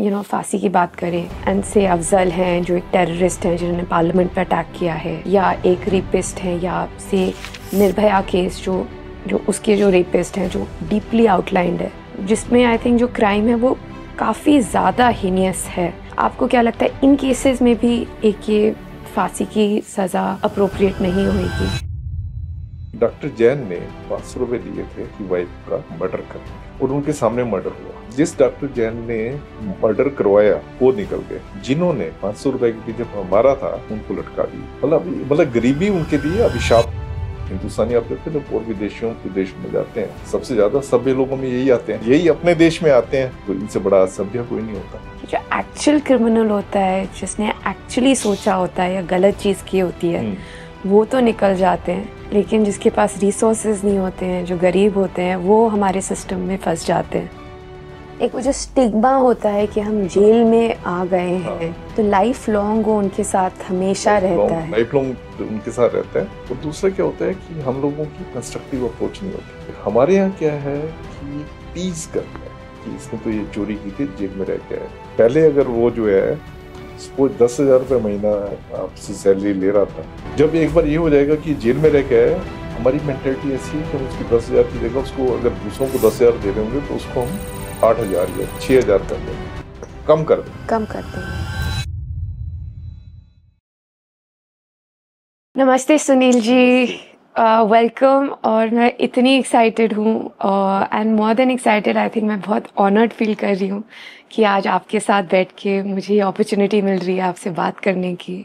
फांसी की बात करें, एंड से अफजल हैं जो एक टेररिस्ट हैं जिन्होंने पार्लियामेंट पर अटैक किया है, या एक रेपिस्ट है, या से निर्भया केस जो उसके जो रेपिस्ट हैं जो डीपली आउटलाइंड है, जिसमें आई थिंक जो क्राइम है वो काफ़ी ज़्यादा हीनियस है। आपको क्या लगता है इन केसेस में भी एक ये फांसी की सज़ा अप्रोप्रिएट नहीं होगी? डॉक्टर जैन ने 500 रुपए दिए थे कि वाइफ का मर्डर कर, और उनके सामने मर्डर हुआ। जिस डॉक्टर जैन ने मर्डर करवाया वो निकल गए, जिन्होंने 500 रुपए के पीछे मारा था उनको लटका दिया। मतलब गरीबी उनके लिए अभिशाप। हिंदुस्तानी आप देखते हैं और विदेशों में जाते हैं, सबसे ज्यादा सभ्य लोगों में यही आते हैं, यही अपने देश में आते हैं, तो इनसे बड़ा सभ्य कोई नहीं होता। जो एक्चुअल क्रिमिनल होता है, जिसने एक्चुअली सोचा होता है या गलत चीज की होती है, वो तो निकल जाते हैं, लेकिन जिसके पास रिसोर्सेज नहीं होते हैं, जो गरीब होते हैं, वो हमारे सिस्टम में फंस जाते हैं। एक वो जो स्टिग्मा होता है कि हम जेल में आ गए हैं, तो लाइफ लॉन्ग वो उनके साथ हमेशा रहता है, लाइफ लॉन्ग उनके साथ रहता है। और दूसरा क्या होता है कि हम लोगों की कंस्ट्रक्टिव अप्रोच नहीं होती। हमारे यहाँ क्या है कि टीज करते हैं कि इसने तो ये चोरी की थी, जेल में रह के आया। पहले अगर वो जो है सपोज 10,000 रुपये महीना आपसे सैलरी ले रहा था, जब एक बार ये हो जाएगा कि जेल में रह के आया, हमारी मेंटेलिटी ऐसी है कि हम उसकी 10,000 की जगह उसको, अगर दूसरों को 10,000 दे रहे होंगे तो उसको हम 8,000 या 6,000 कर देंगे, कम कर देंगे। नमस्ते सुनील जी, वेलकम। और मैं इतनी एक्साइटेड हूँ, and more than excited, I think मैं बहुत ऑनर्ड फील कर रही हूँ कि आज आपके साथ बैठ के मुझे ये अपॉर्चुनिटी मिल रही है आपसे बात करने की।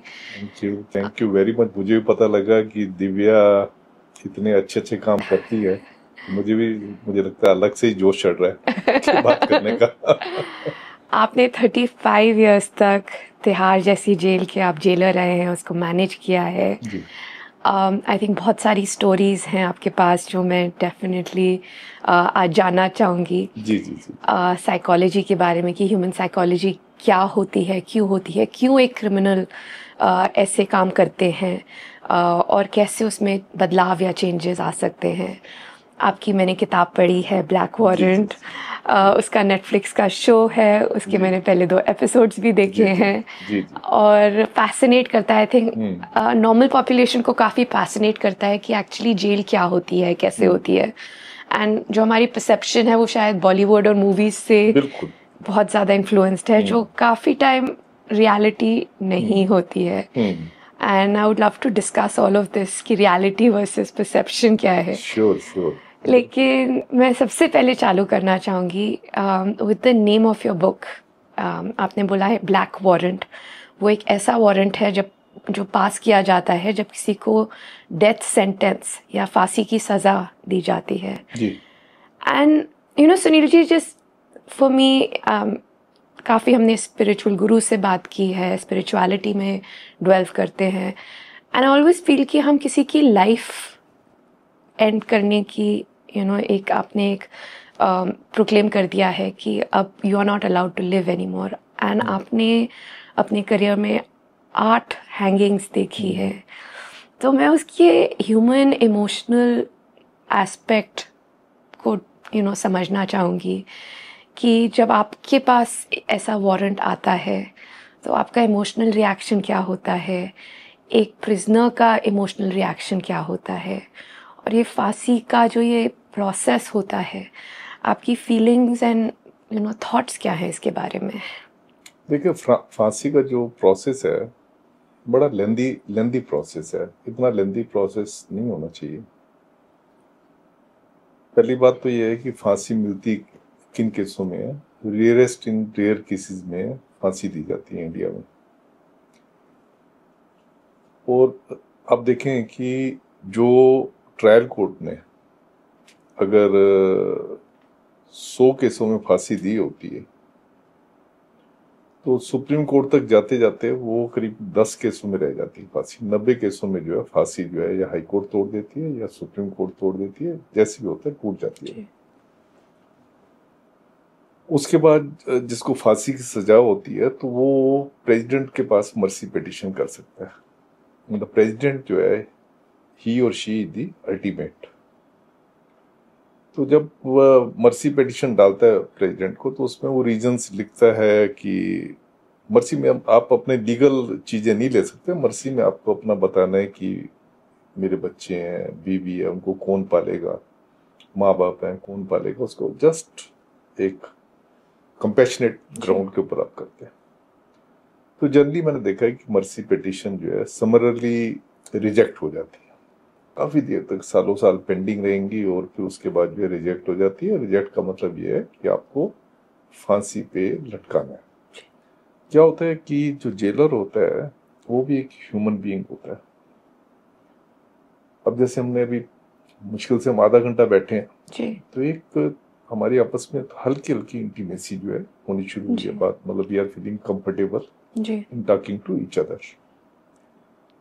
Thank you very much. मुझे भी पता लगा कि दिव्या इतने अच्छे काम करती है, मुझे लगता है अलग से ही जोश चढ़ रहा है बात करने का। आपने 35 इयर्स तक तिहाड़ जैसी जेल के आप जेलर रहे हैं, उसको मैनेज किया है। आई थिंक बहुत सारी स्टोरीज हैं आपके पास जो मैं डेफिनेटली आज जानना चाहूँगी। जी। साइकोलॉजी के बारे में कि ह्यूमन साइकोलॉजी क्या होती है, क्यों एक क्रिमिनल ऐसे काम करते हैं, और कैसे उसमें बदलाव या चेंजेस आ सकते हैं। आपकी मैंने किताब पढ़ी है ब्लैक वारंट, उसका नेटफ्लिक्स का शो है, उसके मैंने पहले 2 एपिसोड्स भी देखे हैं। और फैसिनेट करता है, आई थिंक नॉर्मल पॉपुलेशन को काफ़ी फैसिनेट करता है कि एक्चुअली जेल क्या होती है, कैसे होती है। एंड जो हमारी परसेप्शन है वो शायद बॉलीवुड और मूवीज से बहुत ज़्यादा इन्फ्लुएंस्ड है, जो काफ़ी टाइम रियलिटी नहीं होती है। And I would love to discuss all of this कि रियलिटी वर्सेस परसेप्शन क्या है। श्योर। लेकिन मैं सबसे पहले चालू करना चाहूँगी with the name of your book. आपने बोला है ब्लैक वारंट। वो एक ऐसा वारंट है जो पास किया जाता है जब किसी को डेथ सेंटेंस या फांसी की सज़ा दी जाती है। And Sunil ji, just for me, काफ़ी हमने स्पिरिचुअल गुरु से बात की है, स्पिरिचुअलिटी में ड्वेल्व करते हैं, एंड आई ऑलवेज फील कि हम किसी की लाइफ एंड करने की एक आपने एक प्रोक्लेम कर दिया है कि अब you are not allowed to live any more. And आपने अपने करियर में 8 हैंगिंग्स देखी है, तो मैं उसके ह्यूमन इमोशनल एस्पेक्ट को समझना चाहूँगी कि जब आपके पास ऐसा वारंट आता है तो आपका इमोशनल रिएक्शन क्या होता है, एक प्रिजनर का इमोशनल रिएक्शन क्या होता है, और ये फांसी का जो ये प्रोसेस होता है, आपकी फीलिंग्स एंड थॉट्स क्या है इसके बारे में? देखिए, फांसी का जो प्रोसेस है बड़ा लेंदी प्रोसेस है। इतना लेंदी प्रोसेस नहीं होना चाहिए। पहली बात तो ये है कि फांसी मिलती किन केसों में है। रेयरेस्ट इन रेयर केसेस में फांसी दी जाती है इंडिया में। और अब देखें कि जो ट्रायल कोर्ट ने अगर 100 केसों में फांसी दी होती है तो सुप्रीम कोर्ट तक जाते जाते वो करीब 10 केसों में रह जाती है फांसी। 90 केसों में जो है फांसी जो है या हाई कोर्ट तोड़ देती है या सुप्रीम कोर्ट तोड़ देती है, जैसे भी होता है टूट जाती है। उसके बाद जिसको फांसी की सजा होती है तो वो प्रेसिडेंट के पास मर्सी पिटिशन कर सकता है। मतलब प्रेसिडेंट जो है ही और शी द अल्टीमेट। तो जब वह मर्सी पिटिशन डालता है प्रेसिडेंट को, तो उसमें वो रीजंस लिखता है कि मर्सी में आप अपने लीगल चीजें नहीं ले सकते, मर्सी में आपको अपना बताना है कि मेरे बच्चे हैं, बीवी है, उनको कौन पालेगा, माँ बाप हैं, कौन पालेगा उसको, जस्ट एक कंपैशनेट ग्राउंड के ऊपर आप करते हैं। तो जनरली मैंने देखा है कि मर्सी पिटिशन जो है समरली रिजेक्ट हो जाती है, काफी देर तक सालों साल पेंडिंग रहेंगी और फिर उसके बाद जो है रिजेक्ट हो जाती है। रिजेक्ट का मतलब ये है कि आपको फांसी पे लटकाना है। क्या होता है कि जो जेलर होता है वो भी एक ह्यूमन बीइंग होता है। अब जैसे हमने अभी मुश्किल से हम आधा घंटा बैठे हैं जी तो एक हमारी आपस में हल्की हल्की इंटीमेसी जो है होनी शुरू हुई है, बात मतलब वी आर फीलिंग कंफर्टेबल जी in talking to each other.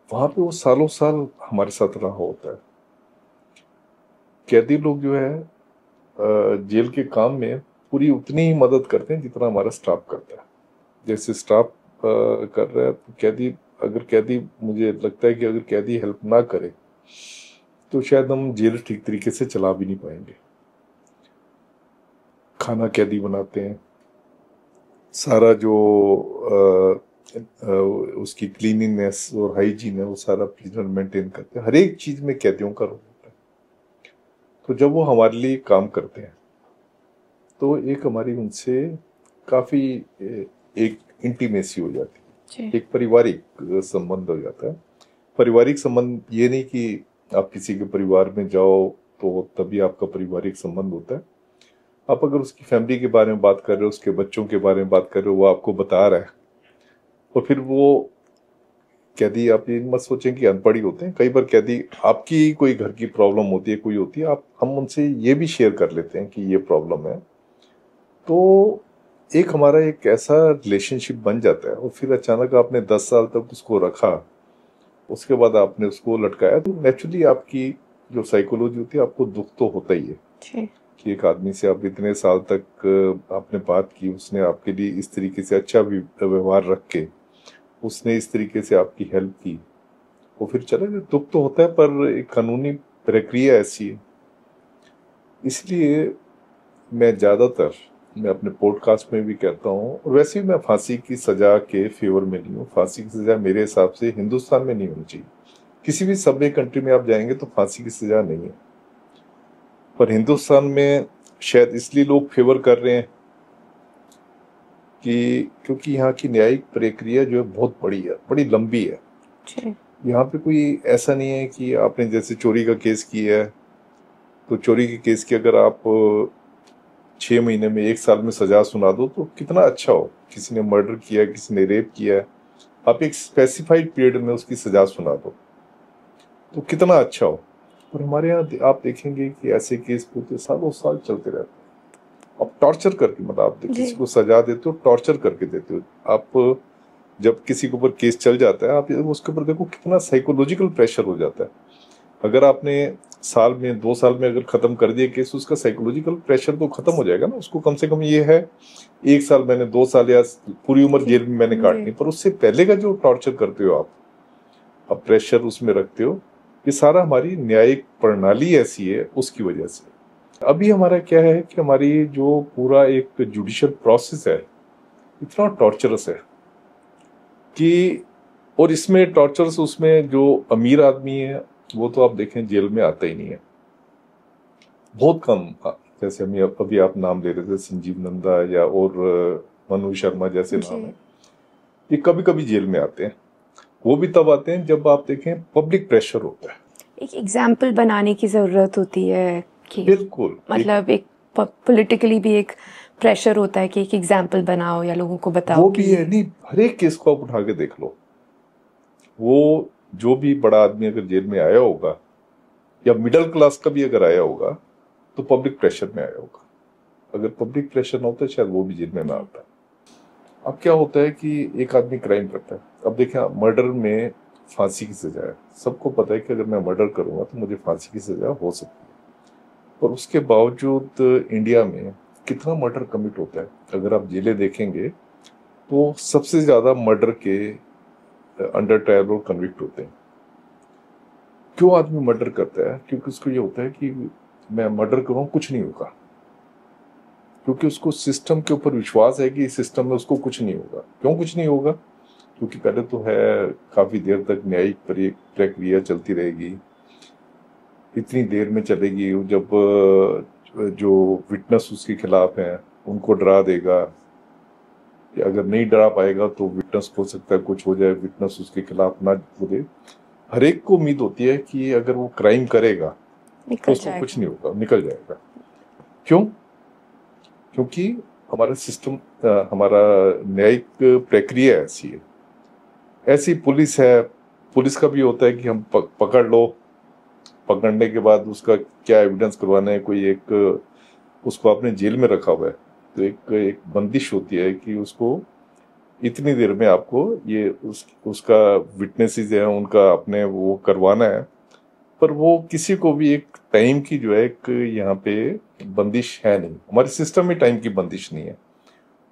वहां पे वो सालों साल हमारे साथ रहा होता है। कैदी लोग जो है जेल के काम में पूरी उतनी ही मदद करते हैं जितना हमारा स्टाफ करता है। जैसे स्टाफ कर रहा है तो कैदी मुझे लगता है कि अगर कैदी हेल्प ना करे तो शायद हम जेल ठीक तरीके से चला भी नहीं पाएंगे। खाना कैदी बनाते हैं, सारा जो उसकी क्लीनिंगनेस और हाइजीन है वो सारा प्रिजनर मेंटेन करते हैं। हर एक चीज में कैदियों का रोल होता है। तो जब वो हमारे लिए काम करते हैं तो एक हमारी उनसे काफी एक इंटीमेसी हो जाती है, जी एक पारिवारिक संबंध हो जाता है। पारिवारिक संबंध ये नहीं कि आप किसी के परिवार में जाओ तो तभी आपका पारिवारिक संबंध होता है। आप अगर उसकी फैमिली के बारे में बात कर रहे हो, उसके बच्चों के बारे में बात कर रहे हो, वो आपको बता रहा है, और फिर वो कैदी, आप ये मत सोचें कि अनपढ़ ही होते हैं। कई बार कैदी आपकी कोई घर की प्रॉब्लम होती है, कोई होती है, आप हम उनसे ये भी शेयर कर लेते हैं कि ये प्रॉब्लम है। तो एक हमारा एक ऐसा रिलेशनशिप बन जाता है। और फिर अचानक आपने 10 साल तक उसको रखा, उसके बाद आपने उसको लटकाया, तो नेचुरली आपकी जो साइकोलॉजी होती है, आपको दुख तो होता ही है कि एक आदमी से आप इतने साल तक आपने बात की, उसने आपके लिए इस तरीके से अच्छा व्यवहार रख के उसने इस तरीके से आपकी हेल्प की, वो फिर चला गया। दुख तो होता है, पर एक कानूनी प्रक्रिया ऐसी है। इसलिए मैं अपने पॉडकास्ट में भी कहता हूँ, और वैसे भी मैं फांसी की सजा के फेवर में नहीं हूँ। फांसी की सजा मेरे हिसाब से हिंदुस्तान में नहीं होनी चाहिए। किसी भी सभ्य कंट्री में आप जाएंगे तो फांसी की सजा नहीं है, पर हिंदुस्तान में शायद इसलिए लोग फेवर कर रहे हैं कि क्योंकि यहाँ की न्यायिक प्रक्रिया जो है बहुत बड़ी है, बड़ी लंबी है। यहाँ पे कोई ऐसा नहीं है कि आपने जैसे चोरी का केस किया है तो चोरी के केस की अगर आप 6 महीने में, 1 साल में सजा सुना दो तो कितना अच्छा हो। किसी ने मर्डर किया, किसी ने रेप किया है, आप एक स्पेसिफाइड पीरियड में उसकी सजा सुना दो तो कितना अच्छा हो। पर हमारे यहाँ आप देखेंगे कि ऐसे केस होते सालों साल चलते रहते हैं। आप टॉर्चर करके, मतलब आप किसी को सजा देते हो, टॉर्चर करके देते हो। आप जब किसी के ऊपर केस चल जाता है, आप उसके ऊपर देखो कितना साइकोलॉजिकल प्रेशर हो जाता है। अगर आपने साल में, 2 साल में अगर खत्म कर दिया केस, उसका साइकोलॉजिकल प्रेशर तो खत्म हो जाएगा ना। उसको कम से कम ये है 1 साल मैंने, 2 साल या पूरी उम्र जेल में मैंने काटनी। पर उससे पहले का जो टॉर्चर करते हो आप प्रेशर उसमें रखते हो, ये सारा हमारी न्यायिक प्रणाली ऐसी है उसकी वजह से। अभी हमारा क्या है कि हमारी जो पूरा एक जुडिशियल प्रोसेस है इतना टॉर्चरस है कि, और इसमें टॉर्चरस, उसमें जो अमीर आदमी है वो तो आप देखें जेल में आता ही नहीं है, बहुत कम। जैसे हम अभी आप नाम ले रहे थे, संजीव नंदा या और मनु शर्मा जैसे नाम है, ये कभी कभी जेल में आते हैं। वो भी तब आते हैं जब आप देखें पब्लिक प्रेशर होता है। एक एग्जाम्पल बनाने की जरूरत होती है कि बिल्कुल, मतलब एक पॉलिटिकली भी एक प्रेशर होता है कि एक एग्जाम्पल बनाओ या लोगों को बताओ। वो भी है नहीं, हर एक केस को आप उठा के देख लो। वो जो भी बड़ा आदमी अगर जेल में आया होगा या मिडिल क्लास का भी अगर आया होगा तो पब्लिक प्रेशर में आया होगा। अगर पब्लिक प्रेशर ना होता शायद वो भी जेल में ना आता। अब क्या होता है कि एक आदमी क्राइम करता है, अब देखें मर्डर में फांसी की सजा है। सबको पता है कि अगर मैं मर्डर करूंगा तो मुझे फांसी की सजा हो सकती है, पर उसके बावजूद इंडिया में कितना मर्डर कमिट होता है। अगर आप जेलें देखेंगे तो सबसे ज्यादा मर्डर के अंडर ट्रायल और कन्विक्ट होते हैं। क्यों आदमी मर्डर करता है? क्योंकि उसको ये होता है कि मैं मर्डर करूँ, कुछ नहीं होगा, क्योंकि उसको सिस्टम के ऊपर विश्वास है कि इस सिस्टम में उसको कुछ नहीं होगा। क्यों कुछ नहीं होगा? क्योंकि पहले तो है काफी देर तक न्यायिक प्रक्रिया चलती रहेगी, इतनी देर में चलेगी जब जो विटनेस उसके खिलाफ हैं उनको डरा देगा, कि अगर नहीं डरा पाएगा तो विटनेस हो सकता है कुछ हो जाए, विटनेस उसके खिलाफ ना बोले। हर एक को उम्मीद होती है कि अगर वो क्राइम करेगा तो उसको कुछ नहीं होगा, निकल जाएगा। क्यों? क्योंकि हमारा सिस्टम, हमारा न्यायिक प्रक्रिया ऐसी है, ऐसी पुलिस है। पुलिस का भी होता है कि हम पकड़ लो, पकड़ने के बाद उसका क्या एविडेंस करवाना है, कोई एक उसको आपने जेल में रखा हुआ है तो एक बंदिश होती है कि उसको इतनी देर में आपको ये उसका विटनेसेस है उनका अपने वो करवाना है। पर वो किसी को भी एक टाइम की जो है एक यहाँ पे बंदिश है नहीं, हमारे सिस्टम में टाइम की बंदिश नहीं है।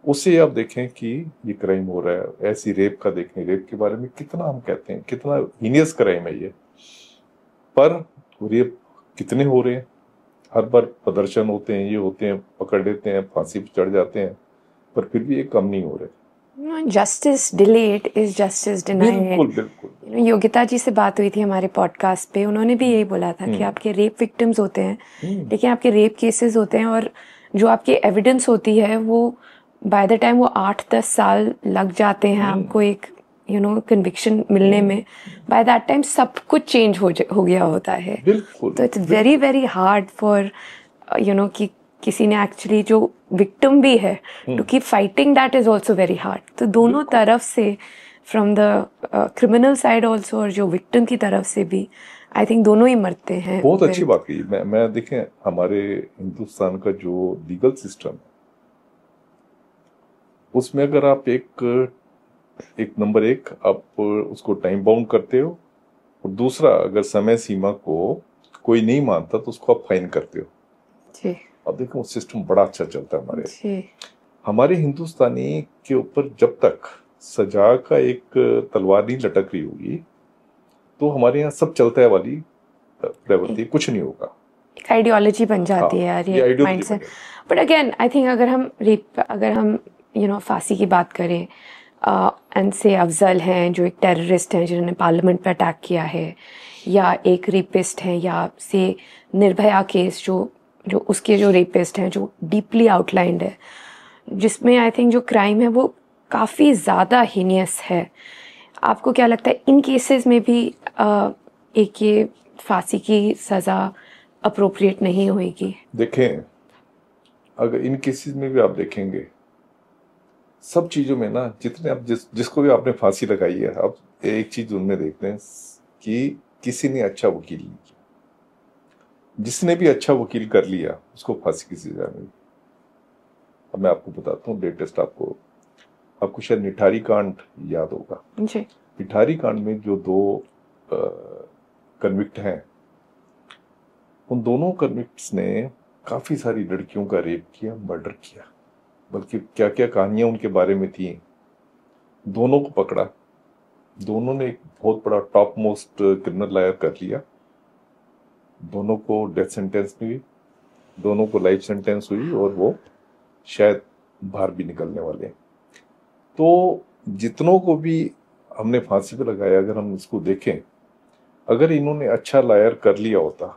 उससे आप देखें कि ये क्राइम हो रहा है, ऐसी रेप का देखें, रेप के बारे में कितना हम कहते हैं कितना हीनियस क्राइम है ये, पर रेप कितने हो रहे हैं। हर बार प्रदर्शन होते हैं, ये होते हैं, पकड़ लेते हैं, फांसी पर चढ़ जाते हैं, पर फिर भी ये कम नहीं हो रहे। Justice delayed is justice denied. बिल्कुल बिल्कुल। योगिता जी से बात हुई थी हमारे पॉडकास्ट पे, उन्होंने भी यही बोला था कि आपके रेप विक्टिम्स होते हैं, लेकिन आपके रेप केसेस होते हैं और जो आपकी एविडेंस होती है वो बाय द टाइम वो 8-10 साल लग जाते हैं आपको एक कन्विक्शन मिलने में। बाय दैट टाइम सब कुछ चेंज हो गया होता है। बिल्कुल। तो it's very very hard for कि किसी ने एक्चुअली जो विक्टिम भी है to keep fighting, that is also very hard. तो दोनों तरफ से, from the criminal side also और जो विक्टिम की तरफ से भी, आई थिंक दोनों ही मरते हैं। बहुत अच्छी बात कही। मैं देखें हमारे हिंदुस्तान का जो लीगल सिस्टम है उसमें अगर आप एक नंबर एक आप उसको टाइम बाउंड करते हो, और दूसरा अगर समय सीमा को कोई नहीं मानता तो उसको आप फाइन करते हो जी। अब देखो सिस्टम बड़ा अच्छा चलता है हमारे जी। हमारे हिंदुस्तानी के ऊपर जब तक सजा का एक तलवार नहीं लटक रही होगी तो हमारे यहाँ सब चलता है वाली प्रवृत्ति, कुछ नहीं होगा। एक आइडियोलॉजी बन जाती है यार, ये mindset. But again I think अगर हम फांसी की बात करें, एंड से अफजल हैं जो एक टेररिस्ट हैं जिन्होंने पार्लियामेंट पे अटैक किया है, या एक रेपिस्ट हैं, या से निर्भया केस जो उसके जो रेपिस्ट हैं जो डीपली आउटलाइंड है, जिसमें आई थिंक जो क्राइम है वो काफ़ी ज़्यादा हीनियस है। आपको क्या लगता है इन केसेस में भी एक ये फांसी की सज़ा अप्रोप्रिएट नहीं होएगी? देखें अगर इन केसेस में भी आप देखेंगे सब चीज़ों में ना, जितने आप जिसको भी आपने फांसी लगाई है, आप एक चीज़ उनमें देखते हैं कि किसी ने अच्छा वकील नहीं किया, जिसने भी अच्छा वकील कर लिया उसको फांसी की सजा मिली। अब मैं आपको बताता हूँ लेटेस्ट, आपको शायद निठारी कांड याद होगा जी। निठारी कांड में जो 2 कन्विक्ट हैं, उन दोनों कन्विक्ट्स ने काफी सारी लड़कियों का रेप किया, मर्डर किया, बल्कि क्या क्या कहानियां उनके बारे में थी। दोनों को पकड़ा, दोनों ने एक बहुत बड़ा टॉप मोस्ट क्रिमिनल लॉयर कर लिया, दोनों को डेथ सेंटेंस हुई, दोनों को लाइफ सेंटेंस हुई, और वो शायद बाहर भी निकलने वाले हैं। तो जितनों को भी हमने फांसी पे लगाया, अगर हम इसको देखें, अगर इन्होंने अच्छा लॉयर कर लिया होता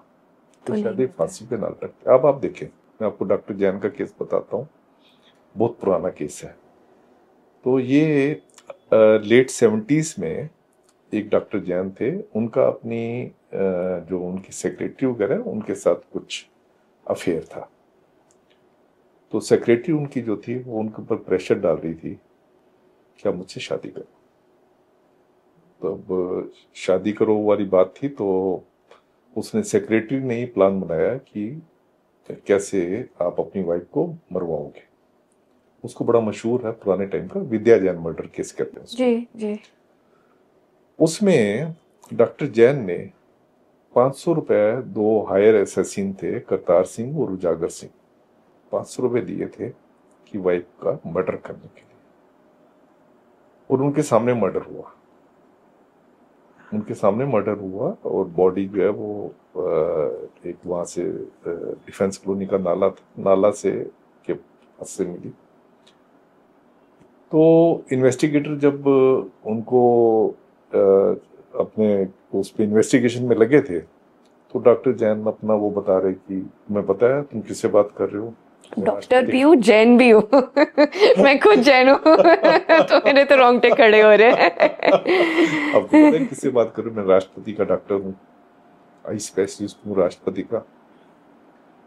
तो शायद फांसी पे ना लटकते। अब आप देखें, मैं आपको डॉक्टर जैन का केस बताता हूँ, बहुत पुराना केस है। तो ये लेट 70s में एक डॉक्टर जैन थे, उनका अपनी जो उनकी सेक्रेटरी वगैरह उनके साथ कुछ अफेयर था। तो सेक्रेटरी उनकी जो थी वो उनके ऊपर प्रेशर डाल रही थी कि आप मुझसे शादी करो। तो अब शादी करो वाली बात थी, तो उसने सेक्रेटरी ने ही प्लान बनाया कि कैसे आप अपनी वाइफ को मरवाओगे। उसको बड़ा मशहूर है पुराने टाइम का विद्या जैन मर्डर केस कहते हैं जी जी। उसमें डॉक्टर जैन ने 500 रुपए 2 हायर एसेसिन थे, करतार सिंह और उजागर सिंह, 500 रुपए दिए थे कि वाइफ का मर्डर करने के लिए, और उनके सामने मर्डर हुआ। उनके सामने मर्डर हुआ और बॉडी जो है वो एक वहाँ से डिफेंस कॉलोनी का नाला से के पास से मिली। तो इन्वेस्टिगेटर जब उनको अपने उस पे इन्वेस्टिगेशन में लगे थे तो डॉक्टर जैन अपना वो बता रहे कि तुम्हें पता है तुम किससे बात कर रहे हो? डॉक्टर भी हूँ, जैन भी हूँ। मैं खुद जैन हूँ। तो मेरे तो रोंगटे खड़े हो रहे हैं। अब तो पता है किससे बात कर रहे हो? मैं राष्ट्रपति का डॉक्टर हूँ, आई स्पेशलिस्ट हूँ राष्ट्रपति का।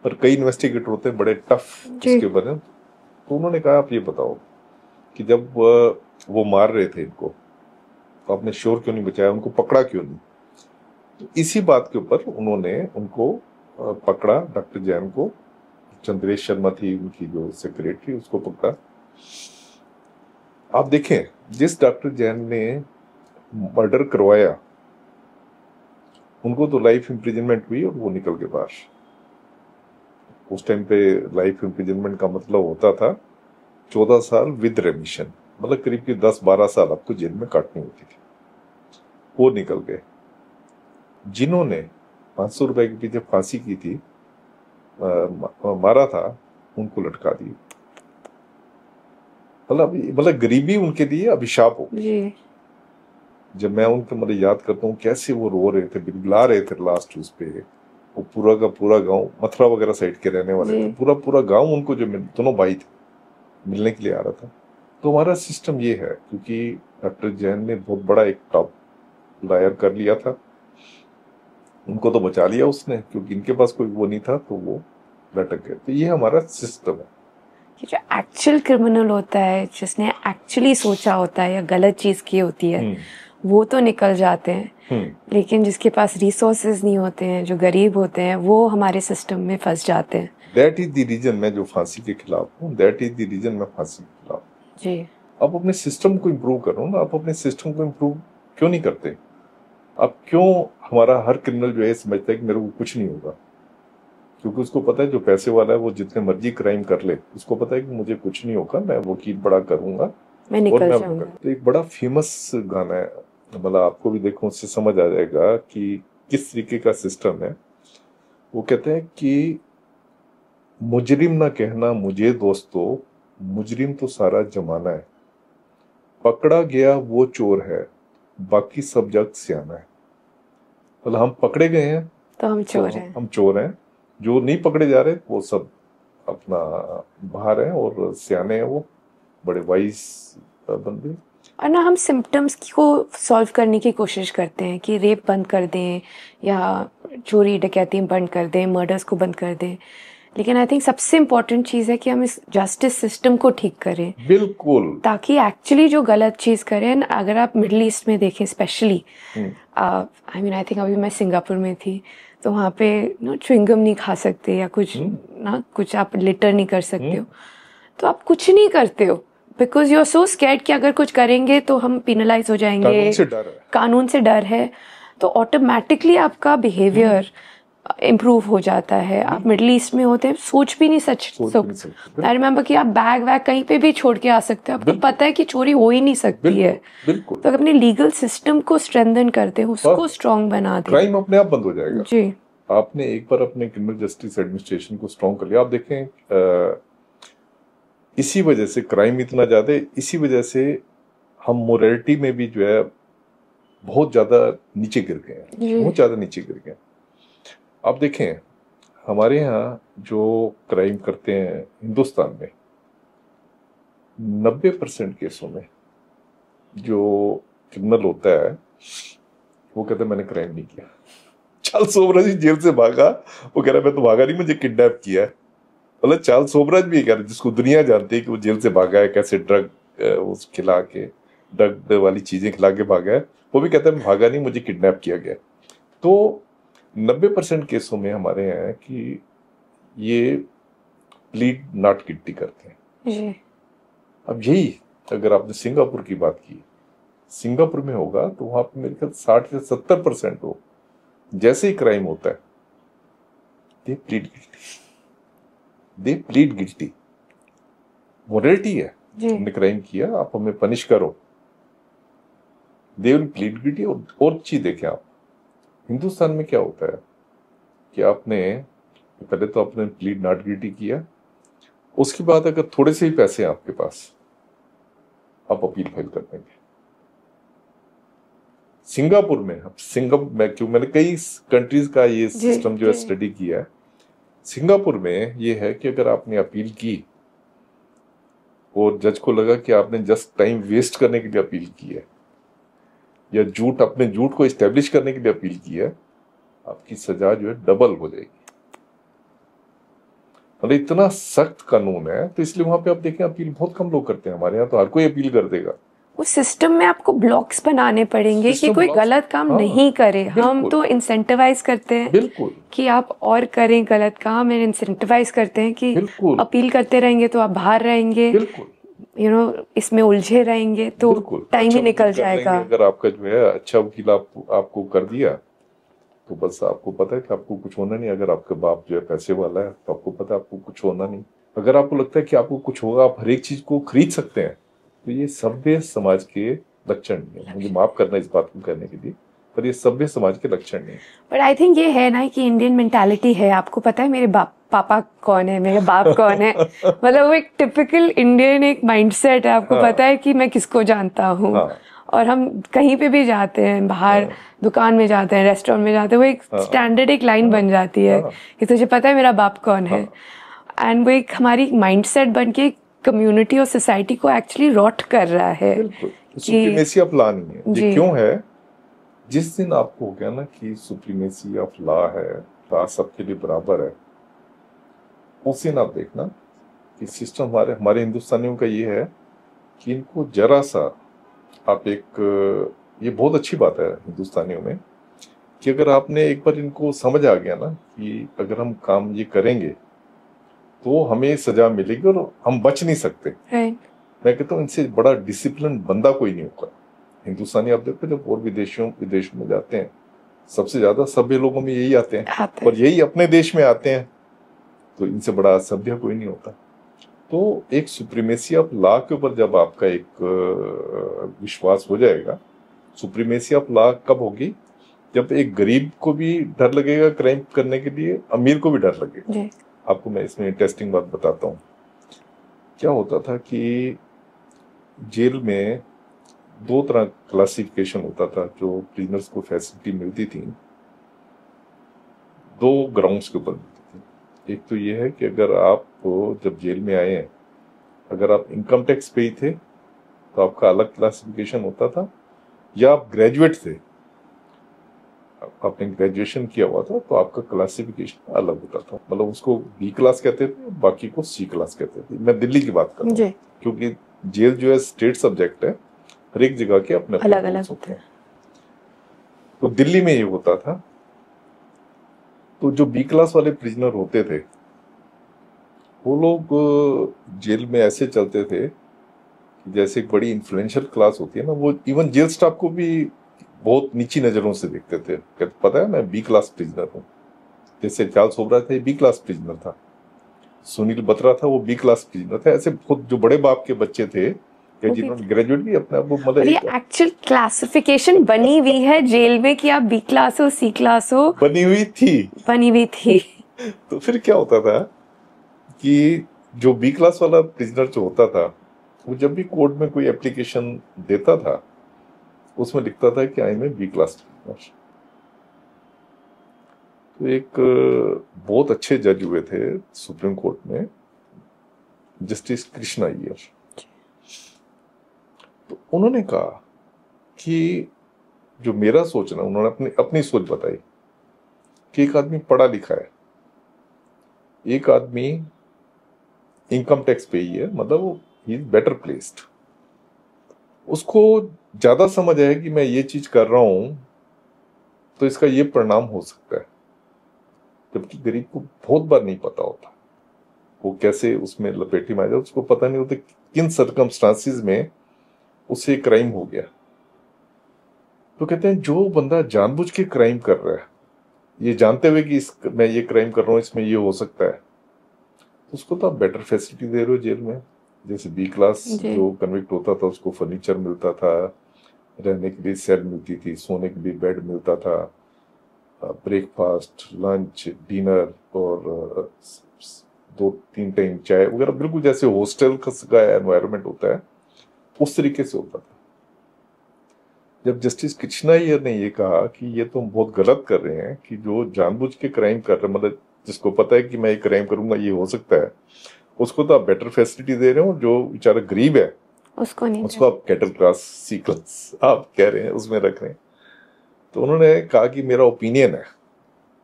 पर कई इन्वेस्टिगेटर होते हैं बड़े टफ इसके बारे में। तो उन्होंने कहा आप ये बताओ कि जब वो मार रहे थे इनको तो आपने शोर क्यों नहीं बचाया, उनको पकड़ा क्यों नहीं? तो इसी बात के ऊपर उन्होंने उनको पकड़ा, डॉक्टर जैन को। चंद्रेश शर्मा थी उनकी जो सेक्रेटरी, उसको पकड़ा। आप देखें जिस डॉक्टर जैन ने मर्डर करवाया उनको तो लाइफ इम्प्रिजनमेंट हुई और वो निकल के बाहर। उस टाइम पे लाइफ इम्प्रिजनमेंट का मतलब होता था 14 साल विद रेमिशन, मतलब करीब की 10-12 साल आपको जेल में काटनी होती थी। वो निकल गए। जिन्होंने 500 रुपए के पीछे फांसी की थी, मारा था, उनको लटका दिए। मतलब गरीबी उनके लिए अभिशाप हो गई। जब मैं उनको मतलब याद करता हूँ कैसे वो रो रहे थे, बिलबिला रहे थे लास्ट उस पे। वो पूरा का पूरा गांव, मथुरा वगैरह साइड के रहने वाले थे, पूरा पूरा गांव उनको जो दोनों भाई थे मिलने के लिए आ रहा था। तो हमारा सिस्टम ये है, क्योंकि डॉक्टर जैन ने बहुत बड़ा एक टॉप लायर कर लिया था, उनको तो बचा लिया उसने, क्योंकि इनके पास कोई वो नहीं था तो वो लटक गए। तो ये हमारा सिस्टम है। कि जो एक्चुअल क्रिमिनल होता है, जिसने एक्चुअली सोचा होता है या गलत चीज़ की होती है, वो तो निकल जाते हैं। लेकिन जिसके पास रिसोर्सेज नहीं होते हैं, जो गरीब होते हैं, वो हमारे सिस्टम में फंस जाते हैं। दैट इज द रीजन मैं जो फांसी के खिलाफ हूँ, दैट इज द रीजन मैं फांसी के खिलाफ हूँ। जी। आप अपने सिस्टम को इम्प्रूव करो ना, आप अपने सिस्टम को इम्प्रूव क्यों नहीं करते? अब क्यों हमारा हर क्रिमिनल जो है समझता है कि मेरे को कुछ नहीं होगा? क्योंकि उसको पता है जो पैसे वाला है वो जितने मर्जी क्राइम कर ले, उसको पता है कि मुझे कुछ नहीं होगा, मैं वकील बड़ा करूंगा, मैं निकल जाऊंगा। तो एक बड़ा फेमस गाना है, मतलब आपको भी देखो उससे समझ आ जाएगा कि किस तरीके का सिस्टम है। वो कहते हैं कि मुजरिम ना कहना मुझे दोस्तों, मुजरिम तो सारा जमाना है, पकड़ा गया वो चोर है, बाकी सब जग सियाना है। मतलब हम पकड़े गए हैं तो हम चोर हैं। हम चोर हैं, जो नहीं पकड़े जा रहे वो सब अपना बाहर हैं और सियाने हैं, वो बड़े वाइज बंदे। और ना हम सिम्टम्स को सॉल्व करने की कोशिश करते हैं कि रेप बंद कर दें या चोरी डकैती बंद कर दें, मर्डर्स को बंद कर दें। लेकिन आई थिंक सबसे इम्पोर्टेंट चीज़ है कि हम इस जस्टिस सिस्टम को ठीक करें, बिल्कुल, ताकि एक्चुअली जो गलत चीज़ करें। अगर आप मिडल ईस्ट में देखें specially, I mean I think अभी मैं सिंगापुर में थी, तो वहाँ पे ना च्युइंगम नहीं खा सकते या कुछ ना कुछ आप लिटर नहीं कर सकते हो, तो आप कुछ नहीं करते हो because you are so scared कि अगर कुछ करेंगे तो हम पिनलाइज हो जाएंगे। कानून से डर है, तो ऑटोमेटिकली आपका बिहेवियर इम्प्रूव हो जाता है। आप मिडिल ईस्ट में होते हैं, सोच भी नहीं सकते। आई रिमेम्बर कि आप बैग वैग कहीं पे भी छोड़ के आ सकते हो, आपको पता है कि चोरी हो ही नहीं सकती है। तो अपने लीगल सिस्टम को स्ट्रेंथन करते हैं, उसको स्ट्रॉन्ग बना दें, क्राइम अपने आप बंद हो जाएगा। जी। आपने एक बार अपने क्रिमिनल जस्टिस एडमिनिस्ट्रेशन को स्ट्रॉन्ग कर लिया, आप देखें इसी वजह से क्राइम इतना ज्यादा, इसी वजह से हम मोरालिटी में भी जो है बहुत ज्यादा नीचे गिर गए हैं, बहुत ज्यादा नीचे गिर गए। आप देखें हमारे यहाँ जो क्राइम करते हैं हिंदुस्तान में, 90% केसों में जो क्रिमिनल होता है वो कहता है मैंने क्राइम नहीं किया। चार्ल्स सोबराज जेल से भागा, वो कह रहा है मैं तो भागा नहीं, मुझे किडनैप किया है। मतलब चार्ल्स सोबराज भी कह रहा है, जिसको दुनिया जानती है कि वो जेल से भागा है, कैसे ड्रग खिला के, ड्रग वाली चीजें खिला के भागा है, वो भी कहता है मैं भागा नहीं, मुझे किडनैप किया गया। तो 90% केसों में हमारे यहाँ है कि ये प्लीड नॉट गिल्टी करते हैं। अब यही अगर आपने सिंगापुर की बात की, सिंगापुर में होगा तो वहां पे मेरे ख्याल 60 से 70% हो, जैसे ही क्राइम होता है दे प्लीड गिल्टी। मोरालिटी है, हमने क्राइम किया, आप हमें पनिश करो, दे विल प्लीड गिल्टी। और चीज देखें आप, हिंदुस्तान में क्या होता है कि आपने पहले तो आपने प्लीड नॉट गिल्टी किया, उसके बाद अगर थोड़े से ही पैसे हैं आपके पास, आप अपील फाइल कर देंगे। सिंगापुर में, मैंने कई कंट्रीज का ये सिस्टम जो है स्टडी किया है। सिंगापुर में ये है कि अगर आपने अपील की और जज को लगा कि आपने जस्ट टाइम वेस्ट करने के लिए अपील की है या अपने झूठ को एस्टेब्लिश करने के लिए अपील की है, आपकी सजा जो है डबल हो जाएगी। मतलब इतना सख्त कानून है, तो इसलिए वहां पे आप देखें अपील बहुत कम लोग करते हैं। हमारे यहाँ तो हर कोई अपील कर देगा। उस सिस्टम में आपको ब्लॉक्स बनाने पड़ेंगे कि कोई गलत काम नहीं करे। हम तो इंसेंटिवाइज करते हैं बिल्कुल कि आप और करें गलत काम, इंसेंटिवाइज करते हैं कि अपील करते रहेंगे तो आप बाहर रहेंगे, इसमें उलझे रहेंगे तो टाइम ही निकल जाएगा। अगर आपका जो है अच्छा वकील आपको कर दिया तो बस आपको पता है कि आपको कुछ होना नहीं। अगर आपका बाप जो है पैसे वाला है तो आपको पता है आपको कुछ होना नहीं। अगर आपको लगता है कि आपको कुछ होगा, आप हर एक चीज को खरीद सकते हैं, तो ये सभ्य समाज के लक्षण नहीं है। मुझे माफ करना इस बात को कहने के लिए, पर ये सभ्य समाज के लक्षण नहीं। बट आई थिंक ये है ना कि इंडियन मेंटालिटी है। आपको पता है मेरे पापा कौन है, मेरे बाप कौन है, मतलब वो एक टिपिकल इंडियन एक माइंडसेट है। आपको पता है कि मैं किसको जानता हूँ। और हम कहीं पे भी जाते हैं, बाहर दुकान में जाते हैं, रेस्टोरेंट में जाते हैं, वो एक स्टैंडर्ड एक लाइन बन जाती है कि तुझे पता है मेरा बाप कौन है। एंड वो एक हमारी माइंडसेट बन के कम्युनिटी और सोसाइटी को एक्चुअली रॉट कर रहा है। सुप्रीमेसी ऑफ लॉ नहीं है। ये क्यों है? जिस दिन आपको हो गया ना कि सुप्रीमेसी ऑफ लॉ है, लॉ सबके लिए बराबर है, उस दिन आप देखना कि सिस्टम हमारे हिंदुस्तानियों का ये है कि इनको जरा सा आप ये बहुत अच्छी बात है हिंदुस्तानियों में कि अगर आपने एक बार इनको समझ आ गया ना कि अगर हम काम ये करेंगे तो हमें सजा मिलेगी और हम बच नहीं सकते। मैं कहता हूँ इनसे बड़ा डिसिप्लिन बंदा कोई नहीं होगा। हिंदुस्तानी आप देखते जब और विदेशों में जाते हैं, सबसे ज्यादा सभ्य लोगों में यही आते हैं और यही अपने देश में आते हैं, तो इनसे बड़ा सभ्य कोई नहीं होता। तो एक सुप्रीमेसी ऑफ लॉ के ऊपर जब आपका एक विश्वास हो जाएगा, सुप्रीमेसी ऑफ लॉ कब होगी? जब एक गरीब को भी डर लगेगा क्राइम करने के लिए, अमीर को भी डर लगेगा। आपको मैं इसमें इंटरेस्टिंग बात बताता हूँ। क्या होता था कि जेल में दो तरह क्लासिफिकेशन होता था जो प्रिजनर्स को फैसिलिटी मिलती थी, दो ग्राउंड्स के ऊपर मिलती थी। एक तो ये है कि अगर आप जब जेल में आए हैं, अगर आप इनकम टैक्स पे ही थे तो आपका अलग क्लासिफिकेशन होता था, या आप ग्रेजुएट थे, आपने ग्रेजुएशन किया हुआ था तो आपका क्लासिफिकेशन अलग होता था। मतलब उसको बी क्लास कहते थे, बाकी को सी क्लास कहते थे। मैं दिल्ली की बात कर रहा हूँ क्योंकि जेल जो है स्टेट सब्जेक्ट है, हर एक जगह के अपने अलग अलग होते हैं। तो दिल्ली में ये होता था। तो जो बी क्लास वाले प्रिजनर होते थे वो लोग जेल में ऐसे चलते थे जैसे एक बड़ी इन्फ्लुएंशियल क्लास होती है ना, वो इवन जेल स्टाफ को भी बहुत नीची नजरों से देखते थे। कहते पता है मैं बी क्लास प्रिजनर हूँ। जैसे चार्ल्स ओबरा था, बी क्लास प्रिजनर था। सुनील बत्रा था, वो बी क्लास प्रिजनर था। ऐसे खुद जो बड़े बाप के बच्चे थे या जिन्होंने ग्रेजुएट भी अपने आप मतलब ये एक्चुअल क्लासिफिकेशन बनी हुई है जेल में कि आप बी क्लास हो, सी क्लास हो, बनी हुई थी। तो फिर क्या होता था कि जो बी क्लास वाला प्रिजनर जो होता था, वो जब भी कोर्ट में कोई एप्लीकेशन देता था उसमें लिखता था कि आई में बी क्लास प्रिजनर। तो एक बहुत अच्छे जज हुए थे सुप्रीम कोर्ट में, जस्टिस कृष्णा अय्यर। तो उन्होंने कहा कि जो मेरा सोचना, उन्होंने अपनी सोच बताई कि एक आदमी पढ़ा लिखा है, एक आदमी इनकम टैक्स पे ही है, मतलब ही इज बेटर प्लेस्ड, उसको ज्यादा समझ है कि मैं ये चीज कर रहा हूं तो इसका ये परिणाम हो सकता है। जबकि गरीब को बहुत बार नहीं पता होता वो कैसे उसमें लपेटी में आ जाए, उसको पता नहीं होता किन सर्कमस्टांसिस में उससे क्राइम हो गया। तो कहते हैं जो बंदा जानबूझ के क्राइम कर रहा है, ये जानते हुए कि मैं ये क्राइम कर रहा हूं, इसमें ये हो सकता है, तो उसको तो आप बेटर फैसिलिटी दे रहे हो जेल में। जैसे बी क्लास जो कन्विक्ट होता था उसको फर्नीचर मिलता था, रहने के लिए सेल मिलती थी, सोने के लिए बेड मिलता था, ब्रेकफास्ट, लंच, डिनर और 2-3 टाइम चाय वगैरह, बिल्कुल जैसे हॉस्टल का एनवायरनमेंट होता है उस तरीके से होता था। जब जस्टिस कृष्णा अय्यर ने ये कहा कि ये तो हम बहुत गलत कर रहे हैं कि जो जानबूझ के क्राइम कर रहे हैं, मतलब जिसको पता है कि मैं ये क्राइम करूंगा ये हो सकता है, उसको तो आप बेटर फैसिलिटी दे रहे हो, जो बेचारा गरीब है उसको नहीं उसको आप कैटल क्लास, सी क्लास आप कह रहे हैं उसमें रख रहे हैं। तो उन्होंने कहा कि मेरा ओपिनियन है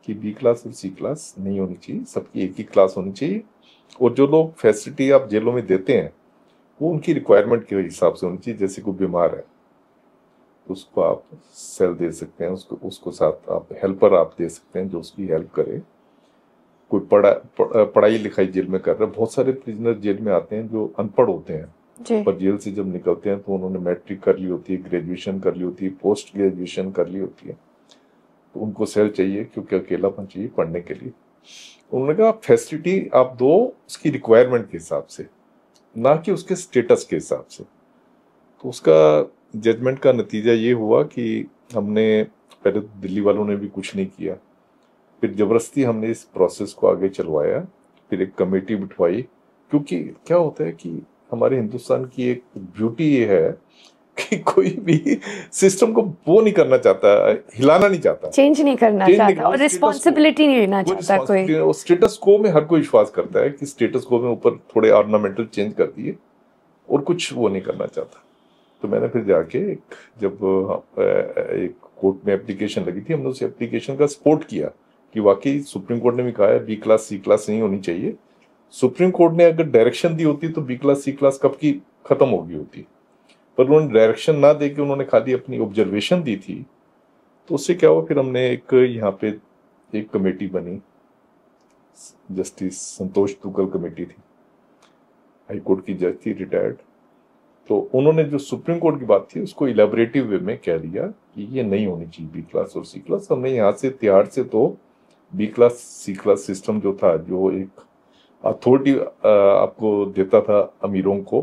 कि बी क्लास और सी क्लास नहीं होनी चाहिए, सबकी एक ही क्लास होनी चाहिए, और जो लोग फैसिलिटी आप जेलों में देते हैं वो उनकी रिक्वायरमेंट के हिसाब से होनी चाहिए। जैसे कोई बीमार है उसको आप सेल दे सकते हैं, उसको उसको साथ आप हेल्पर आप दे सकते हैं जो उसकी हेल्प करे। कोई पढ़ाई लिखाई जेल में कर रहा है, बहुत सारे प्रिजनर जेल में आते हैं जो अनपढ़ होते हैं, जी। पर जेल से जब निकलते हैं तो उन्होंने मैट्रिक कर ली होती है, ग्रेजुएशन कर ली होती है, पोस्ट ग्रेजुएशन कर ली होती है, तो उनको सेल चाहिए क्योंकि अकेलापन चाहिए पढ़ने के लिए। उन्होंने कहा फैसिलिटी आप दो उसकी रिक्वायरमेंट के हिसाब से, ना कि उसके स्टेटस के हिसाब से। तो उसका जजमेंट का नतीजा ये हुआ कि हमने पहले तो दिल्ली वालों ने भी कुछ नहीं किया, फिर जबरदस्ती हमने इस प्रोसेस को आगे चलवाया, फिर एक कमेटी बिठवाई। क्योंकि क्या होता है कि हमारे हिंदुस्तान की एक ब्यूटी ये है कि कोई भी सिस्टम को वो नहीं करना चाहता, हिलाना नहीं चाहता, चेंज नहीं करना चाहता और रिस्पॉन्सिबिलिटी नहीं लेना चाहता कोई। और स्टेटस को में हर कोई विश्वास करता है कि स्टेटस को में ऊपर थोड़े ऑर्नामेंटल चेंज कर दिए और कुछ वो नहीं करना चाहता। तो मैंने फिर जाके जब एक कोर्ट में एप्लीकेशन लगी थी, हमने उस एप्लीकेशन का सपोर्ट किया कि वाकई सुप्रीम कोर्ट ने भी कहा है बी क्लास सी क्लास नहीं होनी चाहिए। सुप्रीम कोर्ट ने अगर डायरेक्शन दी होती तो बी क्लास सी क्लास कब की खत्म हो गई होती, पर उन्होंने डायरेक्शन ना दे के उन्होंने खाली अपनी ऑब्जर्वेशन दी थी। तो उससे क्या हुआ, फिर हमने एक यहाँ पे एक कमेटी बनी, जस्टिस संतोष तुगल कमेटी थी, हाई कोर्ट की जज थी, रिटायर्ड। तो उन्होंने जो सुप्रीम कोर्ट की बात थी उसको इलेबोरेटिव वे में कह दिया कि ये नहीं होनी चाहिए बी क्लास और सी क्लास। हमने यहाँ से तिहाड़ से तो B class C class system जो था, जो एक अथॉरिटी आपको देता था अमीरों को,